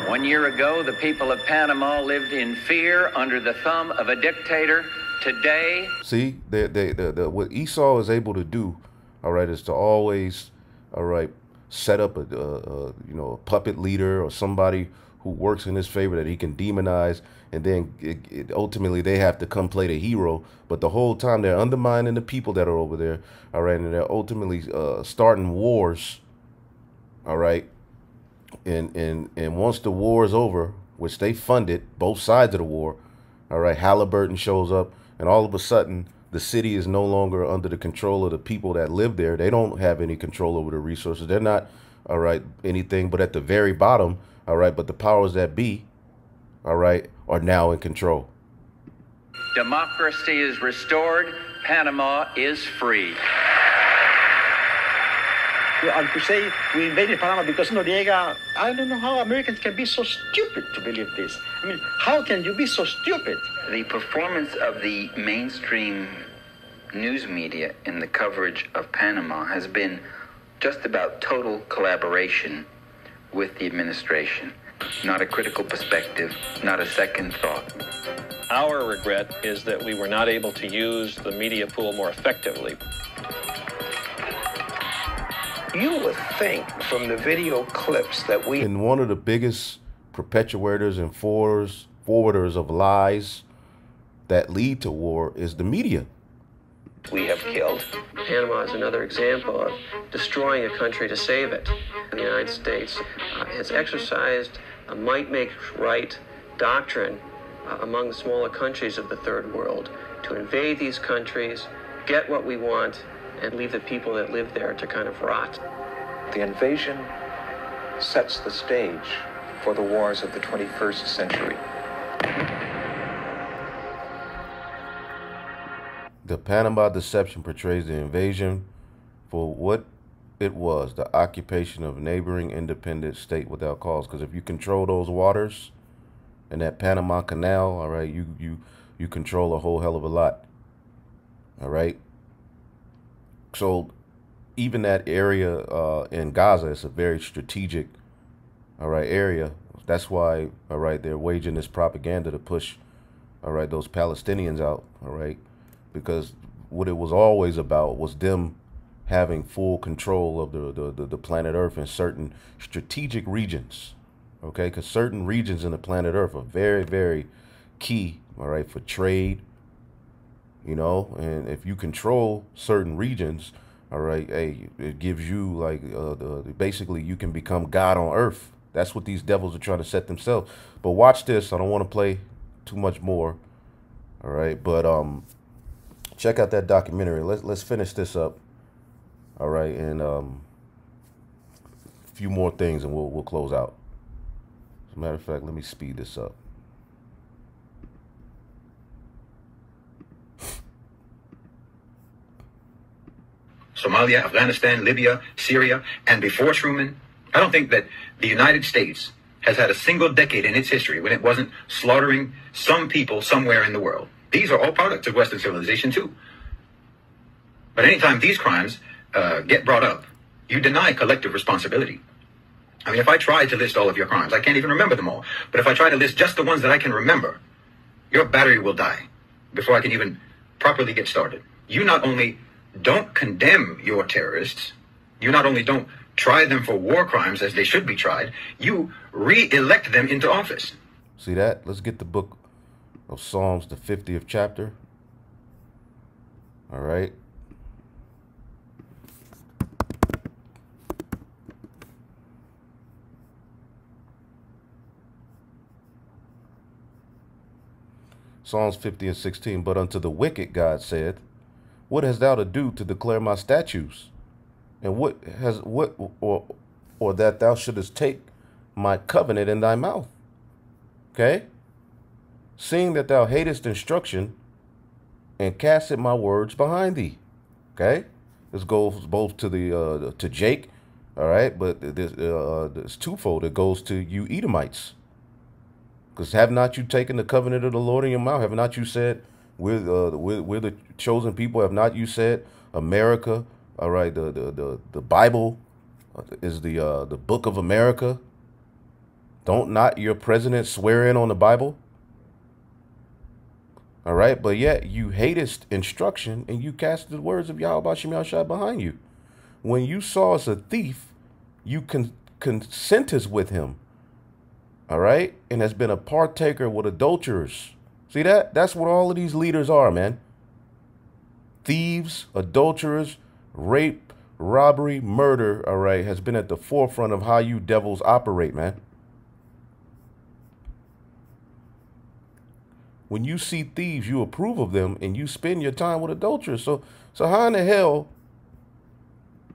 One year ago, the people of Panama lived in fear under the thumb of a dictator. Today, see, what Esau is able to do, all right, is to always, all right, set up a puppet leader or somebody who works in his favor that he can demonize, and then ultimately they have to come play the hero. But the whole time they're undermining the people that are over there, all right, and they're ultimately starting wars, all right, and once the war is over, which they funded both sides of the war, all right, Halliburton shows up, and all of a sudden the city is no longer under the control of the people that live there. They don't have any control over the resources. They're not, all right, anything but at the very bottom, all right, but the powers that be, all right, are now in control. Democracy is restored. Panama is free. And to say we invaded Panama because Noriega, I don't know how Americans can be so stupid to believe this. I mean, how can you be so stupid? The performance of the mainstream news media in the coverage of Panama has been just about total collaboration with the administration. Not a critical perspective, not a second thought. Our regret is that we were not able to use the media pool more effectively. You would think from the video clips that we... And one of the biggest perpetuators and forwarders of lies that lead to war is the media. We have killed. Panama is another example of destroying a country to save it. The United States has exercised a might makes right doctrine among the smaller countries of the third world to invade these countries, get what we want, and leave the people that live there to kind of rot. The invasion sets the stage for the wars of the 21st century. The Panama Deception portrays the invasion for what it was, the occupation of a neighboring independent state without cause. Because if you control those waters and that Panama Canal, all right, you control a whole hell of a lot. All right. So even that area in Gaza is a very strategic, all right, area. That's why, all right, they're waging this propaganda to push, all right, those Palestinians out, all right, because what it was always about was them having full control of the planet Earth in certain strategic regions, okay, because certain regions in the planet Earth are very, very key, all right, for trade. You know, and if you control certain regions, all right, hey, it gives you like basically you can become God on earth. That's what these devils are trying to set themselves. But watch this. I don't want to play too much more. All right, but check out that documentary. Let's finish this up. All right, and a few more things, and we'll close out. As a matter of fact, let me speed this up. Somalia, Afghanistan, Libya, Syria, and before Truman, I don't think that the United States has had a single decade in its history when it wasn't slaughtering some people somewhere in the world. These are all products of Western civilization too. But anytime these crimes get brought up, you deny collective responsibility. I mean, if I try to list all of your crimes, I can't even remember them all. But if I try to list just the ones that I can remember, your battery will die before I can even properly get started. You not only don't condemn your terrorists, you not only don't try them for war crimes as they should be tried, you re-elect them into office. See that? Let's get the book of Psalms, the 50th chapter. All right. Psalms 50 and 16. But unto the wicked God saith, what hast thou to do to declare my statutes? And or that thou shouldest take my covenant in thy mouth? Okay? Seeing that thou hatest instruction and castest my words behind thee. Okay? This goes both to the to Jake, all right, but this twofold. It goes to you Edomites. Because have not you taken the covenant of the Lord in your mouth? Have not you said, we're the chosen people? Have not you said, America, all right, the Bible is the book of America? Don't not your president swear in on the Bible? All right, but yet you hatest instruction and you cast the words of Yahweh Shem Yahshua behind you. When you saw us a thief, you consentest with him. all right, and has been a partaker with adulterers. See that? That's what all of these leaders are, man. Thieves, adulterers, rape, robbery, murder, all right, has been at the forefront of how you devils operate, man. When you see thieves, you approve of them and you spend your time with adulterers. So how in the hell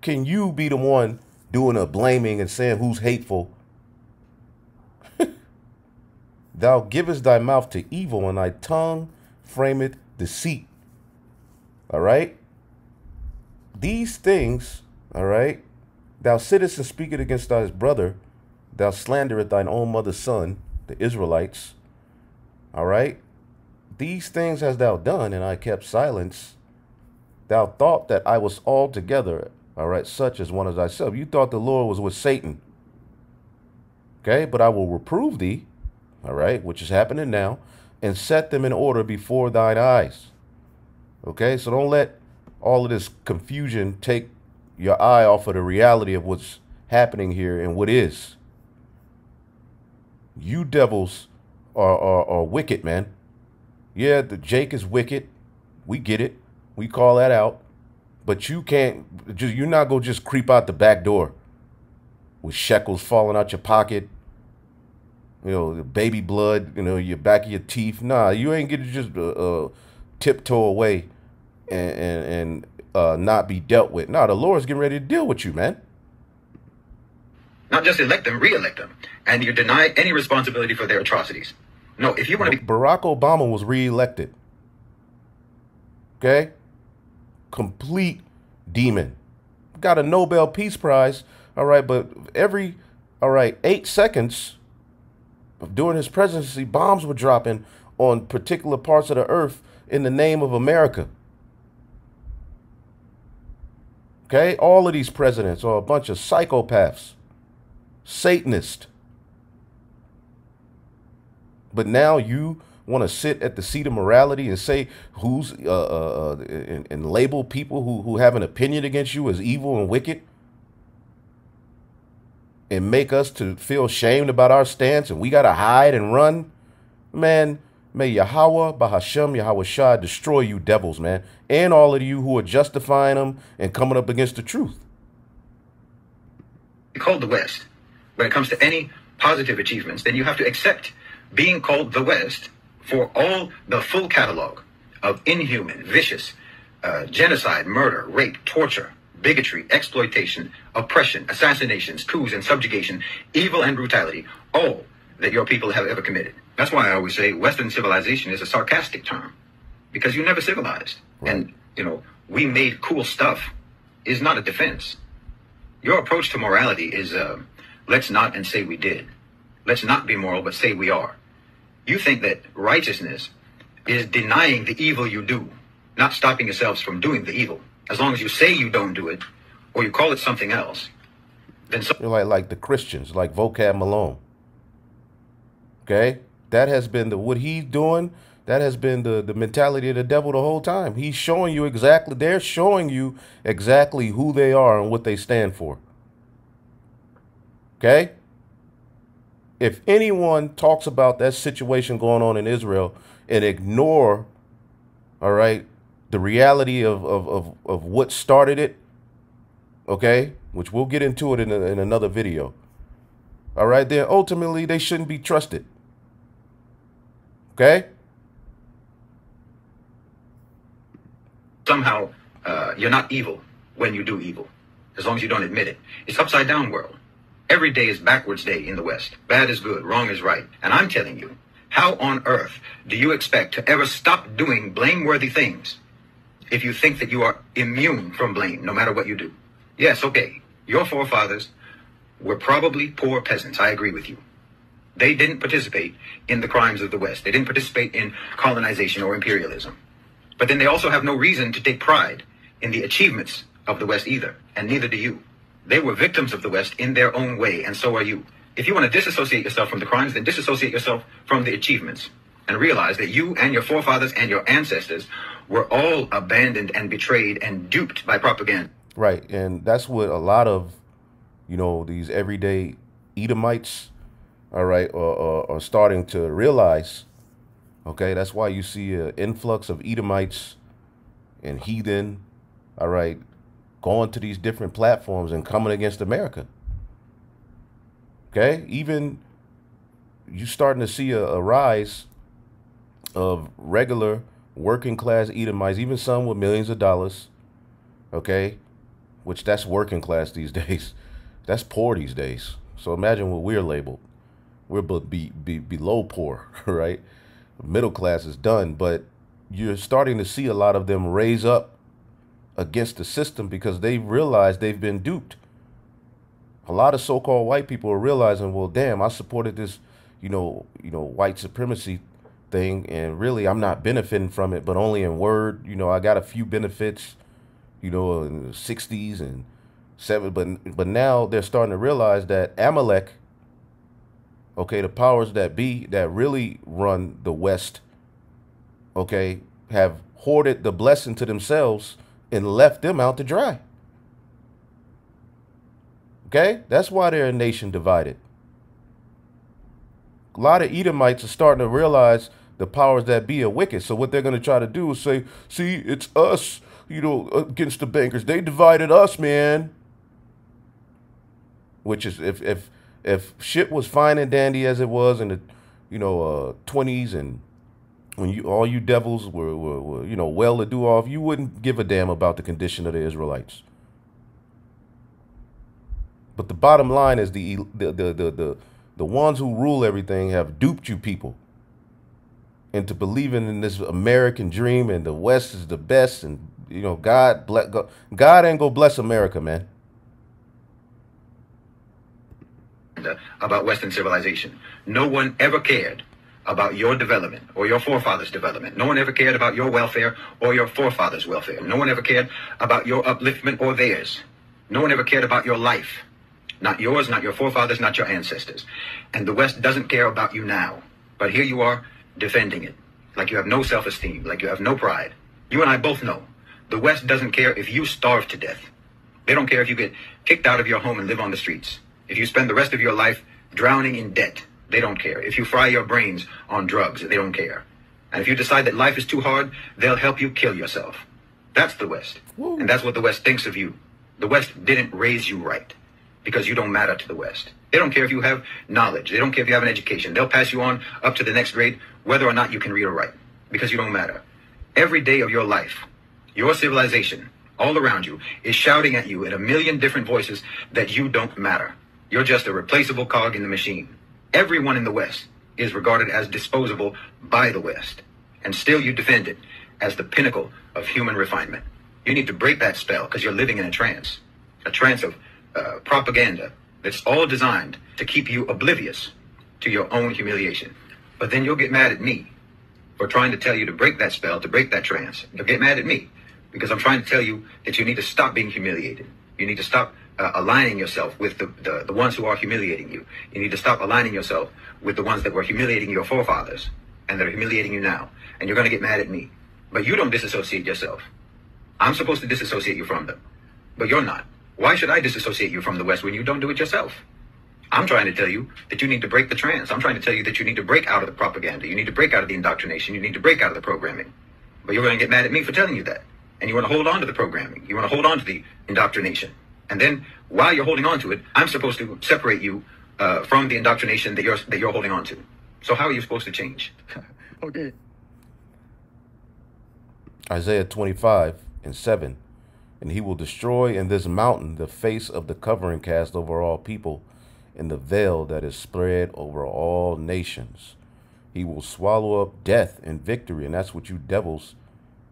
can you be the one doing a blaming and saying who's hateful? Thou givest thy mouth to evil, and thy tongue frameth deceit. All right? These things, all right? Thou sittest and speakest against thy brother. Thou slanderest thine own mother's son, the Israelites. All right? These things hast thou done, and I kept silence. Thou thought that I was altogether, all right, such as one as thyself. You thought the Lord was with Satan. Okay? But I will reprove thee, all right, which is happening now, and set them in order before thine eyes. Okay, so don't let all of this confusion take your eye off of the reality of what's happening here and what is. You devils are wicked, man. Yeah, the Jake is wicked. We get it. We call that out. But you can't, you're not going to just creep out the back door with shekels falling out your pocket. You know, baby blood, you know, your back of your teeth. Nah, you ain't get to just tiptoe away and not be dealt with. Nah, the Lord's getting ready to deal with you, man. Not just elect them, re-elect them. And you deny any responsibility for their atrocities. No, if you want to be... Barack Obama was re-elected. Okay? Complete demon. Got a Nobel Peace Prize. All right, but every, 8 seconds... during his presidency, bombs were dropping on particular parts of the earth in the name of America. Okay? All of these presidents are a bunch of psychopaths, Satanists. But now you want to sit at the seat of morality and say who's, and label people who have an opinion against you as evil and wicked? And make us to feel shamed about our stance and we got to hide and run? Man, may Yahweh, Bahashem, Yahweh Shah destroy you devils, man. And all of you who are justifying them and coming up against the truth. Called the West, when it comes to any positive achievements, then you have to accept being called the West for all the full catalog of inhuman, vicious, genocide, murder, rape, torture, bigotry, exploitation, oppression, assassinations, coups and subjugation, evil and brutality, all that your people have ever committed. That's why I always say Western civilization is a sarcastic term, because you never civilized. Right. And, you know, we made cool stuff is not a defense. Your approach to morality is, let's not and say we did. Let's not be moral, but say we are. You think that righteousness is denying the evil you do, not stopping yourselves from doing the evil. As long as you say you don't do it, or you call it something else, then you're like the Christians, like Vocab Malone. Okay, that has been what he's doing. That has been the mentality of the devil the whole time. He's showing you exactly. They're showing you exactly who they are and what they stand for. Okay. If anyone talks about that situation going on in Israel and ignore, all right, the reality of what started it, okay, which we'll get into it in another video, all right, then ultimately they shouldn't be trusted, okay? Somehow you're not evil when you do evil, as long as you don't admit it. It's upside down world. Every day is backwards day in the West. Bad is good, wrong is right. And I'm telling you, how on earth do you expect to ever stop doing blameworthy things if you think that you are immune from blame, no matter what you do? Yes, okay, your forefathers were probably poor peasants. I agree with you. They didn't participate in the crimes of the West. They didn't participate in colonization or imperialism. But then they also have no reason to take pride in the achievements of the West either, and neither do you. They were victims of the West in their own way, and so are you. If you want to disassociate yourself from the crimes, then disassociate yourself from the achievements, and realize that you and your forefathers and your ancestors were all abandoned and betrayed and duped by propaganda. Right, and that's what a lot of, you know, these everyday Edomites, all right, or starting to realize, okay, that's why you see an influx of Edomites and heathen, all right, going to these different platforms and coming against America. Okay, even you starting to see a rise of regular working class Edomites, even some with millions of dollars, okay, which that's working class these days. That's poor these days. So imagine what we're labeled. We're below poor, right? Middle class is done, but you're starting to see a lot of them raise up against the system because they realize they've been duped. A lot of so-called white people are realizing, well, damn, I supported this, white supremacy thing, and really I'm not benefiting from it, but only in word. I got a few benefits, in the 60s and 70s, but now they're starting to realize that Amalek, okay, the powers that be that really run the West, okay, have hoarded the blessing to themselves and left them out to dry. Okay, that's why they're a nation divided. A lot of Edomites are starting to realize the powers that be are wicked. So what they're going to try to do is say, see, it's us, against the bankers. They divided us, man. Which is, if shit was fine and dandy as it was in the, 20s, and when all you devils were well-to-do off, you wouldn't give a damn about the condition of the Israelites. But the bottom line is the ones who rule everything have duped you people into believing in this American dream and the West is the best, and God ain't gonna bless America, man. About Western civilization. No one ever cared about your development or your forefathers' development. No one ever cared about your welfare or your forefathers' welfare. No one ever cared about your upliftment or theirs. No one ever cared about your life. Not yours, not your forefathers, not your ancestors. And the West doesn't care about you now. But here you are defending it. Like you have no self-esteem, like you have no pride. You and I both know the West doesn't care if you starve to death. They don't care if you get kicked out of your home and live on the streets. If you spend the rest of your life drowning in debt, they don't care. If you fry your brains on drugs, they don't care. And if you decide that life is too hard, they'll help you kill yourself. That's the West. Woo. And that's what the West thinks of you. The West didn't raise you right because you don't matter to the West. They don't care if you have knowledge. They don't care if you have an education. They'll pass you on up to the next grade, whether or not you can read or write, because you don't matter. Every day of your life, your civilization, all around you, is shouting at you in a million different voices that you don't matter. You're just a replaceable cog in the machine. Everyone in the West is regarded as disposable by the West. And still you defend it as the pinnacle of human refinement. You need to break that spell because you're living in a trance of propaganda that's all designed to keep you oblivious to your own humiliation. But then you'll get mad at me for trying to tell you to break that spell, to break that trance. You'll get mad at me because I'm trying to tell you that you need to stop being humiliated. You need to stop aligning yourself with the ones who are humiliating you. You need to stop aligning yourself with the ones that were humiliating your forefathers and that are humiliating you now. And you're going to get mad at me. But you don't disassociate yourself. I'm supposed to disassociate you from them. But you're not. Why should I disassociate you from the West when you don't do it yourself? I'm trying to tell you that you need to break the trance. I'm trying to tell you that you need to break out of the propaganda. You need to break out of the indoctrination. You need to break out of the programming. But you're going to get mad at me for telling you that. And you want to hold on to the programming. You want to hold on to the indoctrination. And then while you're holding on to it, I'm supposed to separate you from the indoctrination that you're holding on to. So how are you supposed to change? Okay. Isaiah 25:7. And he will destroy in this mountain the face of the covering cast over all people, and the veil that is spread over all nations. He will swallow up death in victory. And that's what you devils,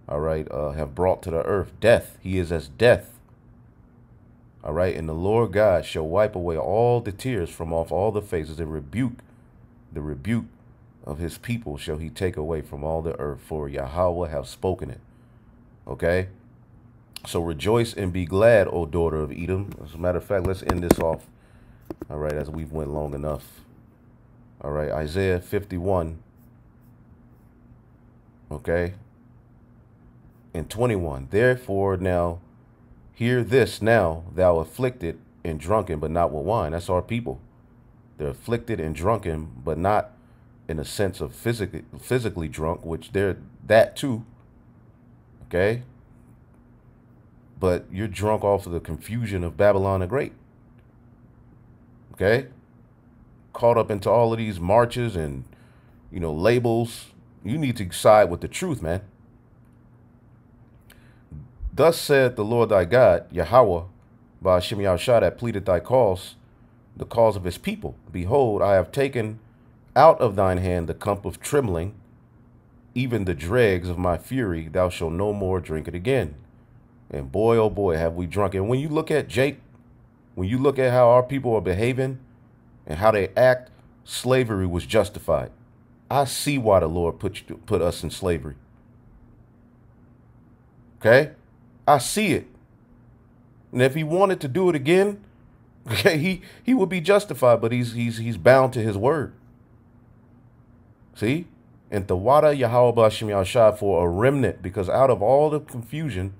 all right, have brought to the earth. Death. He is as death. All right. And the Lord God shall wipe away all the tears from off all the faces, and the rebuke of his people shall he take away from all the earth, for Yahweh have spoken it. Okay. So rejoice and be glad, O daughter of Edom. As a matter of fact, let's end this off. All right, as we've went long enough. All right, Isaiah 51. Okay. And 21. Therefore now, hear this now, thou afflicted and drunken, but not with wine. That's our people. They're afflicted and drunken, but not in a sense of physically drunk, which they're that too. Okay? But you're drunk off of the confusion of Babylon the Great. Okay? Caught up into all of these marches and, labels. You need to side with the truth, man. Thus said the Lord thy God, Yahweh, by Hashem Yahushua, that pleaded thy cause, the cause of his people. Behold, I have taken out of thine hand the cup of trembling, even the dregs of my fury. Thou shalt no more drink it again. And boy, oh boy, have we drunk it. And when you look at Jake, when you look at how our people are behaving and how they act, slavery was justified. I see why the Lord put us in slavery. Okay? I see it. And if he wanted to do it again, okay, he would be justified, but he's bound to his word. See? And Tawada Yahweh B'Hashem Yahushua for a remnant, because out of all the confusion,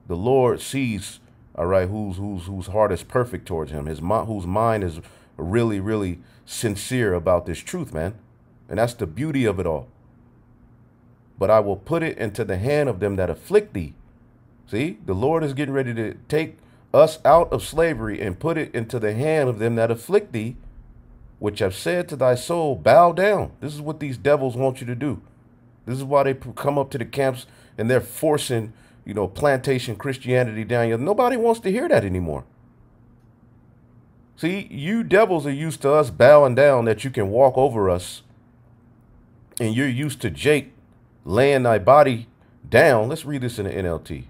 the Lord sees, all right, whose heart is perfect towards him, whose mind is really, really sincere about this truth, man. And that's the beauty of it all. But I will put it into the hand of them that afflict thee. See, the Lord is getting ready to take us out of slavery and put it into the hand of them that afflict thee, which have said to thy soul, bow down. This is what these devils want you to do. This is why they come up to the camps and they're forcing, plantation Christianity down here. Nobody wants to hear that anymore. See, you devils are used to us bowing down, that you can walk over us. And you're used to Jake laying thy body down. Let's read this in the NLT.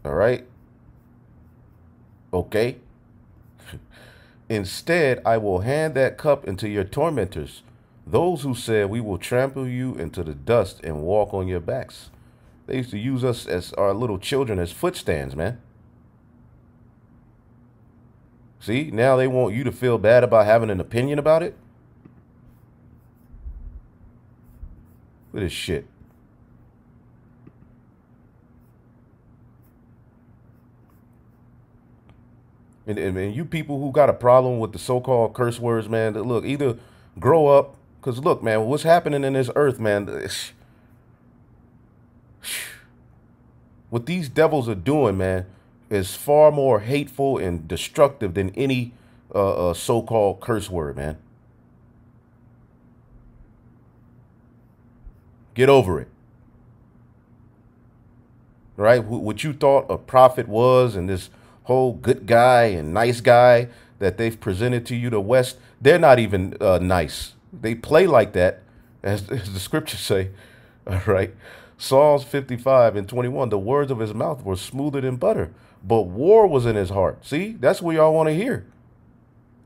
All right. Okay. Instead, I will hand that cup into your tormentors, those who said, we will trample you into the dust and walk on your backs. They used to use us as our little children as footstands, man. See, now they want you to feel bad about having an opinion about it. Look at this shit. And you people who got a problem with the so-called curse words, man, look, either grow up, because look, man, what's happening in this earth, man, what these devils are doing, man, is far more hateful and destructive than any so-called curse word, man. Get over it. Right? What you thought a prophet was, and this whole good guy and nice guy that they've presented to you, the West, they're not even nice. They play like that, as the scriptures say. All right. Psalms 55:21, the words of his mouth were smoother than butter, but war was in his heart. See, that's what y'all want to hear.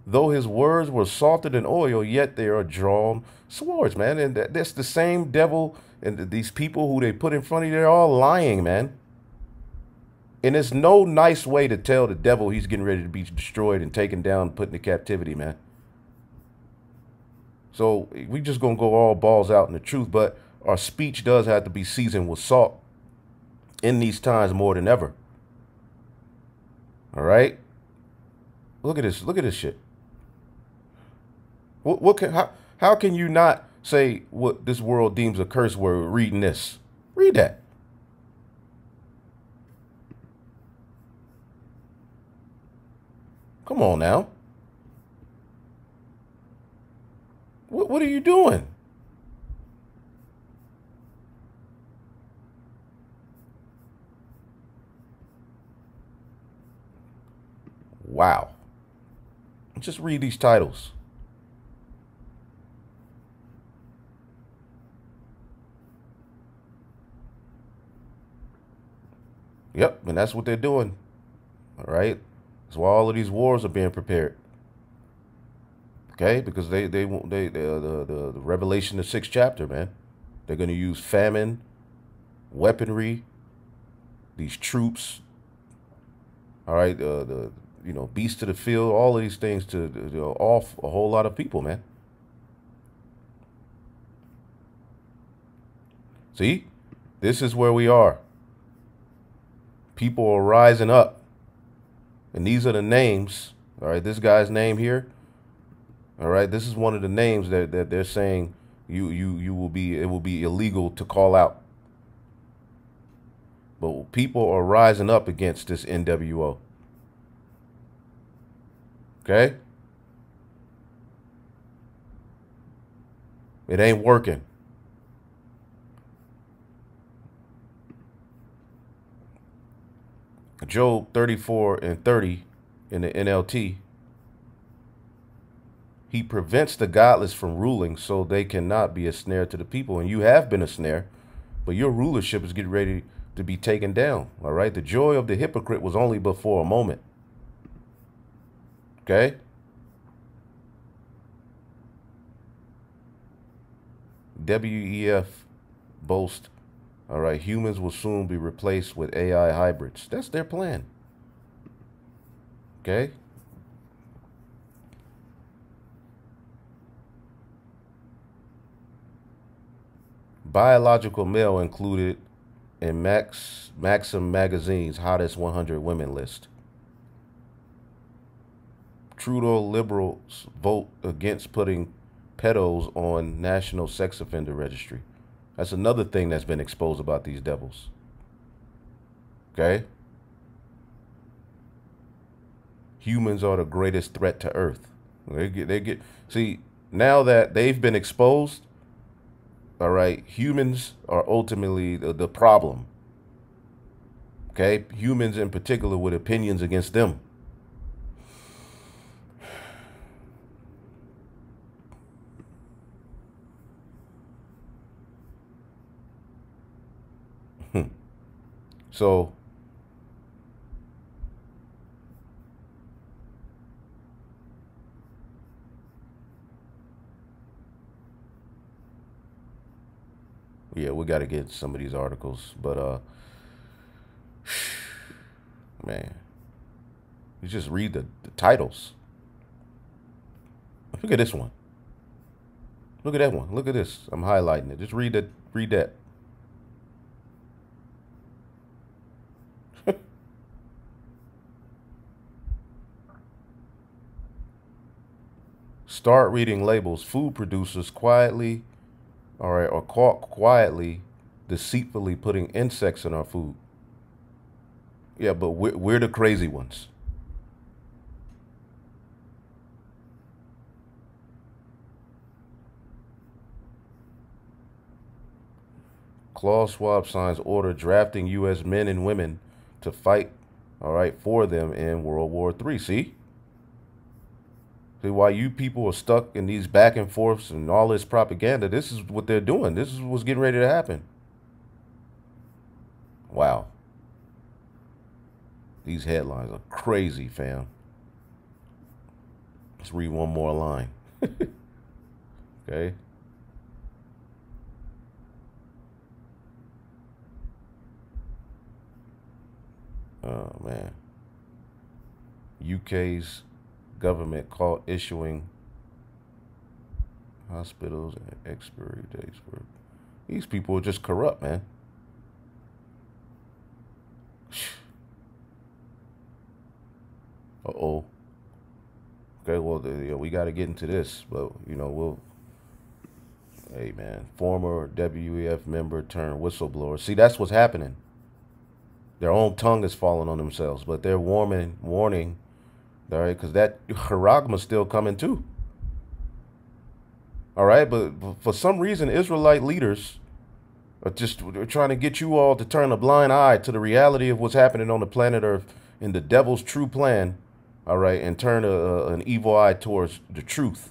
Though his words were salter than oil, yet they are drawn swords, man. And that's the same devil, and these people who they put in front of you, they're all lying, man. And there's no nice way to tell the devil he's getting ready to be destroyed and taken down, put into captivity, man. So we just going to go all balls out in the truth, but our speech does have to be seasoned with salt in these times more than ever. All right? Look at this. Look at this shit. How can you not say what this world deems a curse word reading this? Read that. Come on now. What are you doing? Wow. Just read these titles. Yep, and that's what they're doing. All right. That's why all of these wars are being prepared. Okay, because the Revelation, the 6th chapter, man. They're going to use famine, weaponry, these troops. All right, beasts of the field, all of these things to off a whole lot of people, man. See, this is where we are. People are rising up. And these are the names. All right, this guy's name here. All right, this is one of the names that they're saying it will be illegal to call out. But people are rising up against this NWO. Okay? It ain't working. Job 34:30 in the NLT. He prevents the godless from ruling so they cannot be a snare to the people. And you have been a snare, but your rulership is getting ready to be taken down. All right. The joy of the hypocrite was only but for a moment. Okay. WEF boast. All right. Humans will soon be replaced with AI hybrids. That's their plan. Okay. Biological male included in Maxim magazine's hottest 100 women list. Trudeau liberals vote against putting pedos on National Sex Offender Registry. That's another thing that's been exposed about these devils. Okay? Humans are the greatest threat to Earth. See, now that they've been exposed, all right, humans are ultimately the problem. Okay? Humans in particular with opinions against them. So, yeah, we got to get some of these articles, but man, you just read the titles. Look at this one. Look at that one. Look at this. I'm highlighting it. Just read that. Read that. Start reading labels. Food producers quietly, all right, or caught quietly, deceitfully putting insects in our food. Yeah, but we're the crazy ones. Klaus Schwab signs order drafting U.S. men and women to fight, all right, for them in World War III. See? See, why you people are stuck in these back and forths and all this propaganda, this is what they're doing. This is what's getting ready to happen. Wow. These headlines are crazy, fam. Let's read one more line. Okay. Oh, man. UK's government caught issuing hospitals and expiry dates for these people are just corrupt, man. Uh-oh. Okay, well, we got to get into this, but hey, man, former WEF member turned whistleblower. See, that's what's happening. Their own tongue is falling on themselves, but they're warning, all right, because that charagma's still coming too. All right, but for some reason, Israelite leaders are just trying to get you all to turn a blind eye to the reality of what's happening on the planet Earth in the devil's true plan, all right, and turn an evil eye towards the truth.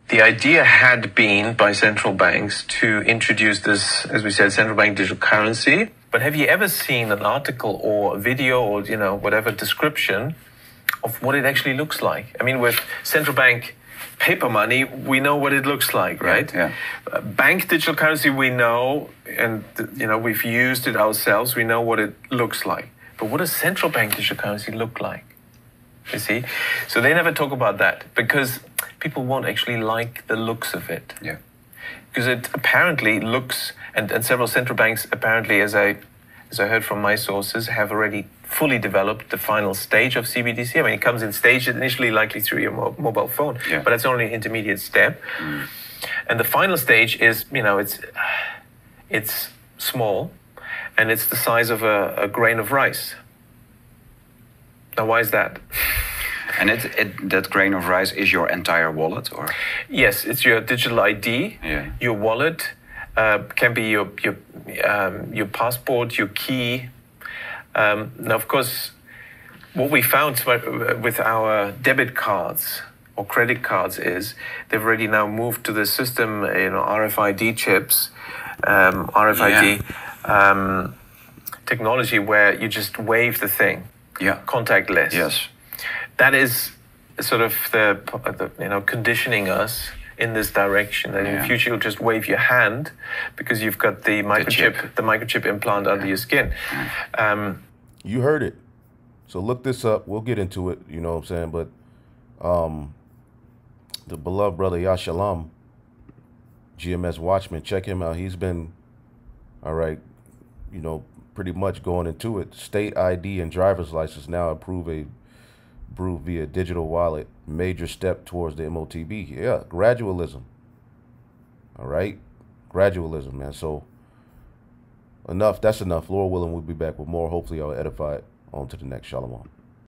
The idea had been by central banks to introduce this, as we said, central bank digital currency. But have you ever seen an article or a video or, whatever description of what it actually looks like? I mean, with central bank paper money, we know what it looks like, right? Yeah. Bank digital currency, we know, and, we've used it ourselves. We know what it looks like. But what does central bank digital currency look like? You see? So they never talk about that because people won't actually like the looks of it. Yeah. because it apparently looks, and several central banks apparently, as I heard from my sources, have already fully developed the final stage of CBDC. I mean, it comes in stages, initially likely through your mobile phone, but that's only an intermediate step. And the final stage is, it's small, and it's the size of a grain of rice. Now, why is that? And that grain of rice is your entire wallet, or? Yes, it's your digital ID, your wallet, can be your passport, your key. Now, of course, what we found with our debit cards or credit cards is they've already now moved to the system, RFID chips, RFID technology, where you just wave the thing, contactless. Yes. That is sort of the conditioning us in this direction. That in the future you'll just wave your hand because you've got the microchip implant under your skin. You heard it. So look this up. We'll get into it, you know what I'm saying? But the beloved brother Yashalam, GMS Watchman, check him out. He's been, pretty much going into it. State ID and driver's license now approved via digital wallet. Major step towards the MOTB. Yeah, gradualism. All right? Gradualism, man. So enough. That's enough. Lord willing, we'll be back with more. Hopefully I'll edify it on to the next. Shalom.